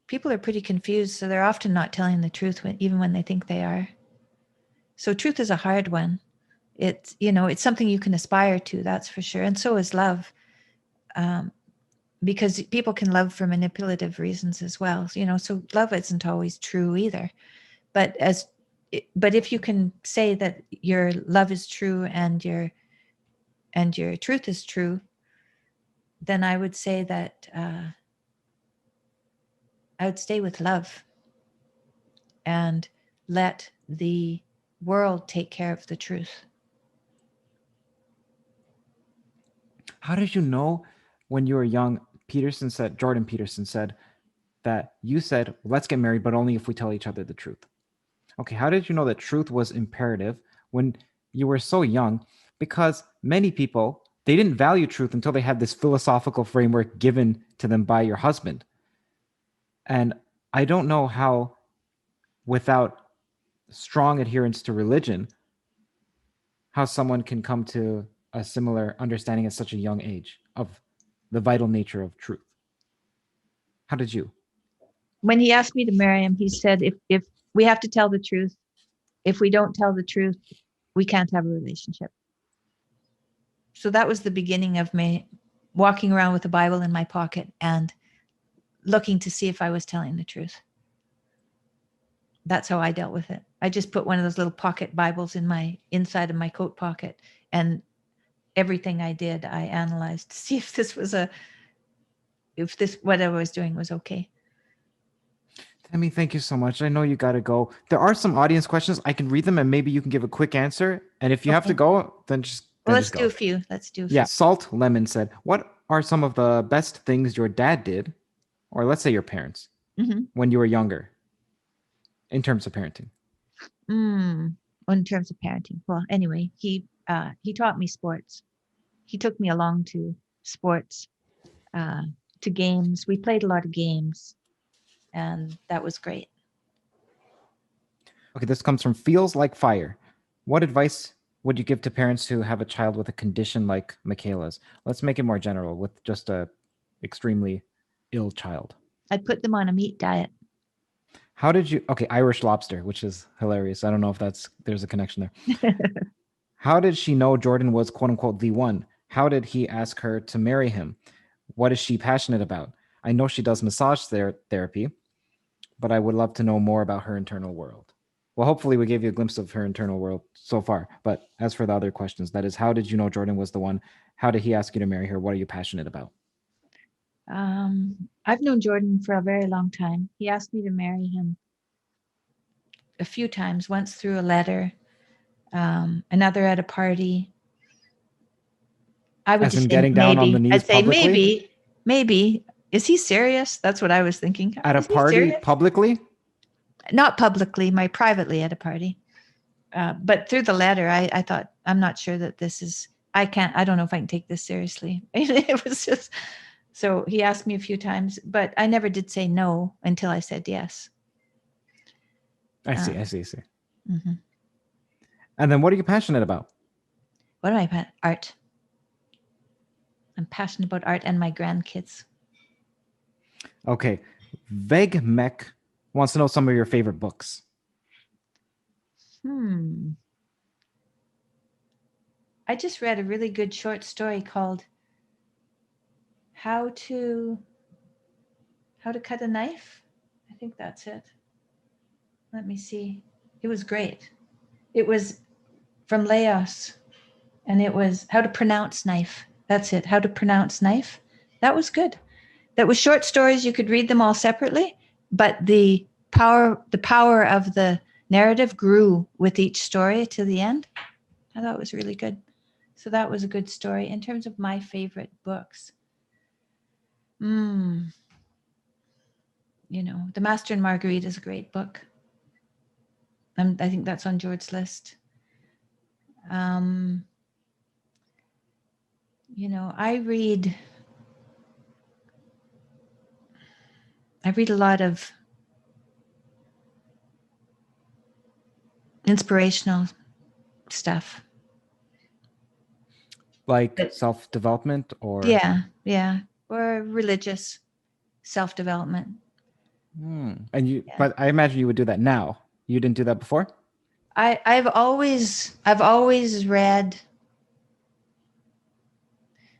people are pretty confused, so they're often not telling the truth even when they think they are. So truth is a hard one. It's something you can aspire to, that's for sure. And so is love. Because people can love for manipulative reasons as well. So love isn't always true either. But if you can say that your love is true and your truth is true, then I would say that I would stay with love and let the world take care of the truth. How did you know when you were young? Jordan Peterson said that you said, let's get married, but only if we tell each other the truth. Okay, how did you know that truth was imperative when you were so young? Because many people, they didn't value truth until they had this philosophical framework given to them by your husband. And I don't know how, without strong adherence to religion, how someone can come to a similar understanding at such a young age of the vital nature of truth? How did you? When he asked me to marry him, he said, if we have to tell the truth, if we don't tell the truth, we can't have a relationship. So that was the beginning of me walking around with a Bible in my pocket and looking to see if I was telling the truth. That's how I dealt with it. I just put one of those little pocket Bibles in my inside of my coat pocket, and everything I did, I analyzed to see if what I was doing was okay. Tammy, thank you so much. I know you got to go. There are some audience questions. I can read them and maybe you can give a quick answer. And if you have to go, then just Well, then let's just do go. a few. Let's do a Yeah. few. Salt Lemon said, "What are some of the best things your dad did, or let's say your parents, when you were younger, in terms of parenting?" In terms of parenting. Well, anyway, he taught me sports. He took me along to sports, to games. We played a lot of games, and that was great. Okay, this comes from Feels Like Fire. What advice would you give to parents who have a child with a condition like Michaela's? Let's make it more general, with just a extremely ill child. I put them on a meat diet. How did you? Okay, Irish Lobster, which is hilarious. I don't know if there's a connection there. How did she know Jordan was quote unquote the one? How did he ask her to marry him? What is she passionate about? I know she does massage therapy, but I would love to know more about her internal world. Well, hopefully we gave you a glimpse of her internal world so far. But as for the other questions, that is, how did you know Jordan was the one? How did he ask you to marry her? What are you passionate about? I've known Jordan for a very long time. He asked me to marry him a few times, once through a letter, another at a party. I would As just in say getting down on the maybe. knees I'd say publicly? maybe. Is he serious? That's what I was thinking. At a Is he party serious? publicly? Not publicly, privately at a party. But through the letter, I thought, I'm not sure that this is, I don't know if I can take this seriously. It was just, so he asked me a few times, but I never did say no until I said yes. I see. Mm-hmm. And then what are you passionate about? What am I? Art. I'm passionate about art and my grandkids. Okay. Veg Mech wants to know some of your favorite books. I just read a really good short story called How to Cut a Knife. I think that's it. Let me see. It was great. It was from Laos, and it was How to Pronounce Knife. That's it. How to Pronounce Knife. That was good. That was short stories. You could read them all separately, but the power of the narrative grew with each story to the end. I thought it was really good. So that was a good story. In terms of my favorite books, The Master and Marguerite is a great book. I think that's on George's list. I read a lot of inspirational stuff. Like self-development or? Yeah. Or religious self-development. And but I imagine you would do that now. You didn't do that before? I've always read,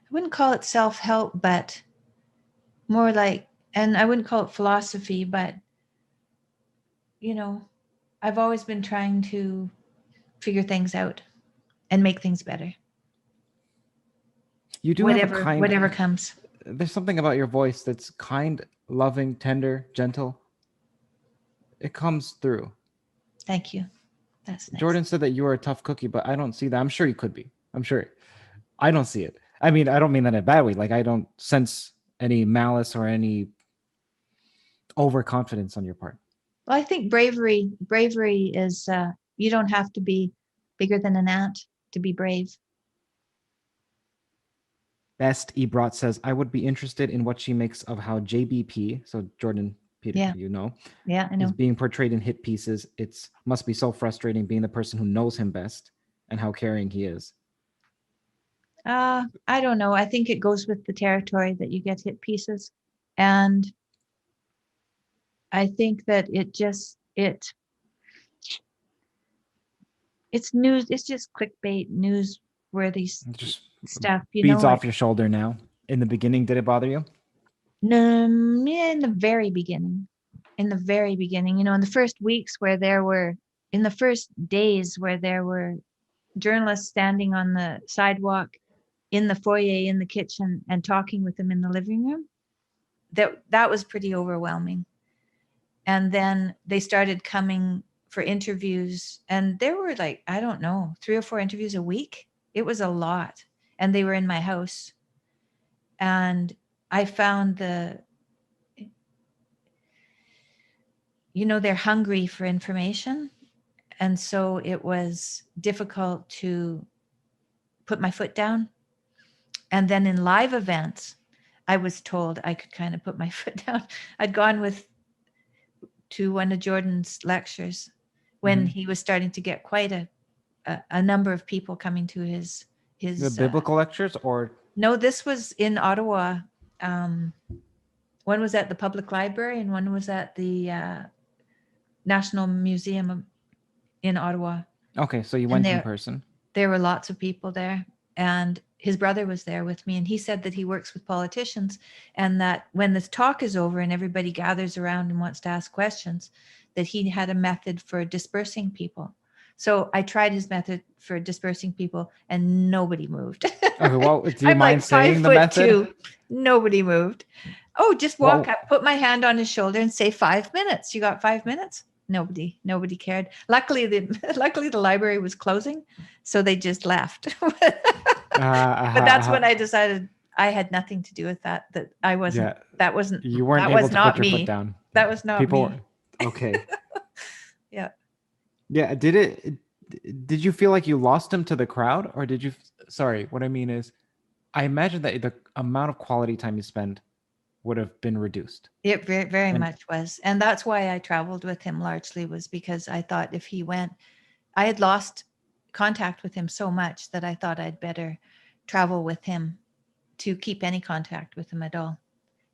I wouldn't call it self-help, but more like, and I wouldn't call it philosophy, but I've always been trying to figure things out and make things better. You do have a kind, whatever comes. There's something about your voice that's kind, loving, tender, gentle. It comes through. Thank you. That's nice. Jordan said that you were a tough cookie, but I don't see that. I'm sure you could be. I'm sure. I don't see it. I mean, I don't mean that in a bad way. Like, I don't sense any malice or any overconfidence on your part. Well, I think bravery is, you don't have to be bigger than an ant to be brave. Best Ebrat says, I would be interested in what she makes of how JBP, so Jordan Peterson, Yeah, I know. is being portrayed in hit pieces. It must be so frustrating being the person who knows him best and how caring he is. I don't know. I think it goes with the territory that you get hit pieces. And I think that it's news. It's just clickbait newsworthy It just stuff, beads off your shoulder now. In the beginning, did it bother you? No, in the very beginning, in the first weeks in the first days where there were journalists standing on the sidewalk, in the foyer, in the kitchen, and talking with them in the living room, that was pretty overwhelming. And then they started coming for interviews, and there were like, I don't know, 3 or 4 interviews a week. It was a lot. And they were in my house. And I found they're hungry for information. And so it was difficult to put my foot down. And then in live events, I was told I could kind of put my foot down. I'd gone to one of Jordan's lectures when he was starting to get quite a number of people coming to his The biblical lectures, or no, this was in Ottawa. One was at the public library and one was at the National Museum in Ottawa. okay, so you went in person. There were lots of people there, and his brother was there with me, and he said that he works with politicians, and that when this talk is over and everybody gathers around and wants to ask questions, that he had a method for dispersing people. So I tried his method for dispersing people, and nobody moved. Okay, well, do you I'm mind like saying the method? 5'2". Nobody moved. Oh, just walk up, put my hand on his shoulder, and say 5 minutes. You got 5 minutes? Nobody cared. Luckily, the library was closing, so they just left. But that's when I decided I had nothing to do with that. That I wasn't. Yeah. That wasn't. You weren't that able was to not put your me. foot down. That was not People. me. Okay. Yeah. Yeah. Did you feel like you lost him to the crowd, or did you? Sorry, what I mean is, I imagine that the amount of quality time you spend would have been reduced. It very much was. And that's why I traveled with him largely, was because I thought if he went, I had lost contact with him so much that I thought I'd better travel with him to keep any contact with him at all.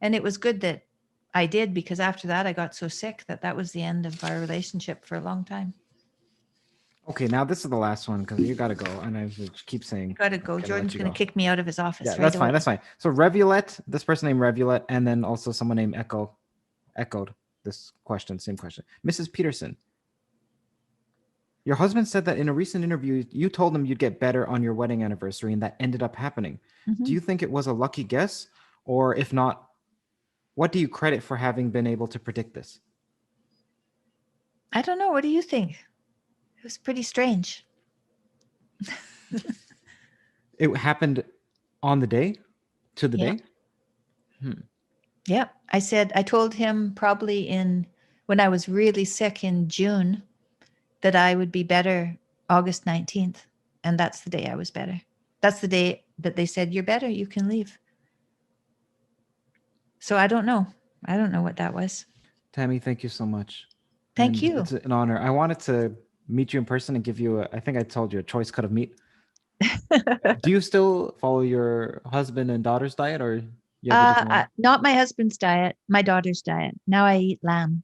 And it was good that I did, because after that I got so sick that was the end of our relationship for a long time. Okay, now this is the last one because you got to go, and I keep saying you got to go. Jordan's going to kick me out of his office. Yeah, that's fine. That's fine. So Revulette, this person named Revulette, and then also someone named echoed this question, same question. Mrs. Peterson, your husband said that in a recent interview, you told him you'd get better on your wedding anniversary, and that ended up happening. Mm-hmm. Do you think it was a lucky guess? Or if not, what do you credit for having been able to predict this? I don't know. What do you think? It was pretty strange. It happened on the day? To the day? Yeah. I told him probably when I was really sick in June that I would be better August 19th. And that's the day I was better. That's the day that they said, you're better, you can leave. So I don't know. I don't know what that was. Tammy, thank you so much. Thank you. It's an honor. I wanted to meet you in person and give you I think I told you, a choice cut of meat. Do you still follow your husband and daughter's diet, or you have a different one? Not my husband's diet, my daughter's diet. Now I eat lamb.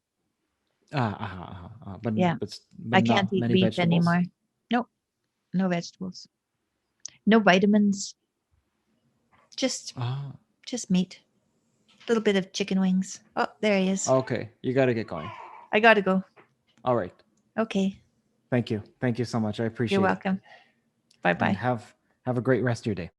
But yeah, but I can't eat beef anymore. Nope, no vegetables, no vitamins. Just meat. A little bit of chicken wings. Oh, there he is. Okay, you got to get going. I got to go. All right. Okay. Thank you so much. I appreciate it. You're welcome. Bye-bye. And have a great rest of your day.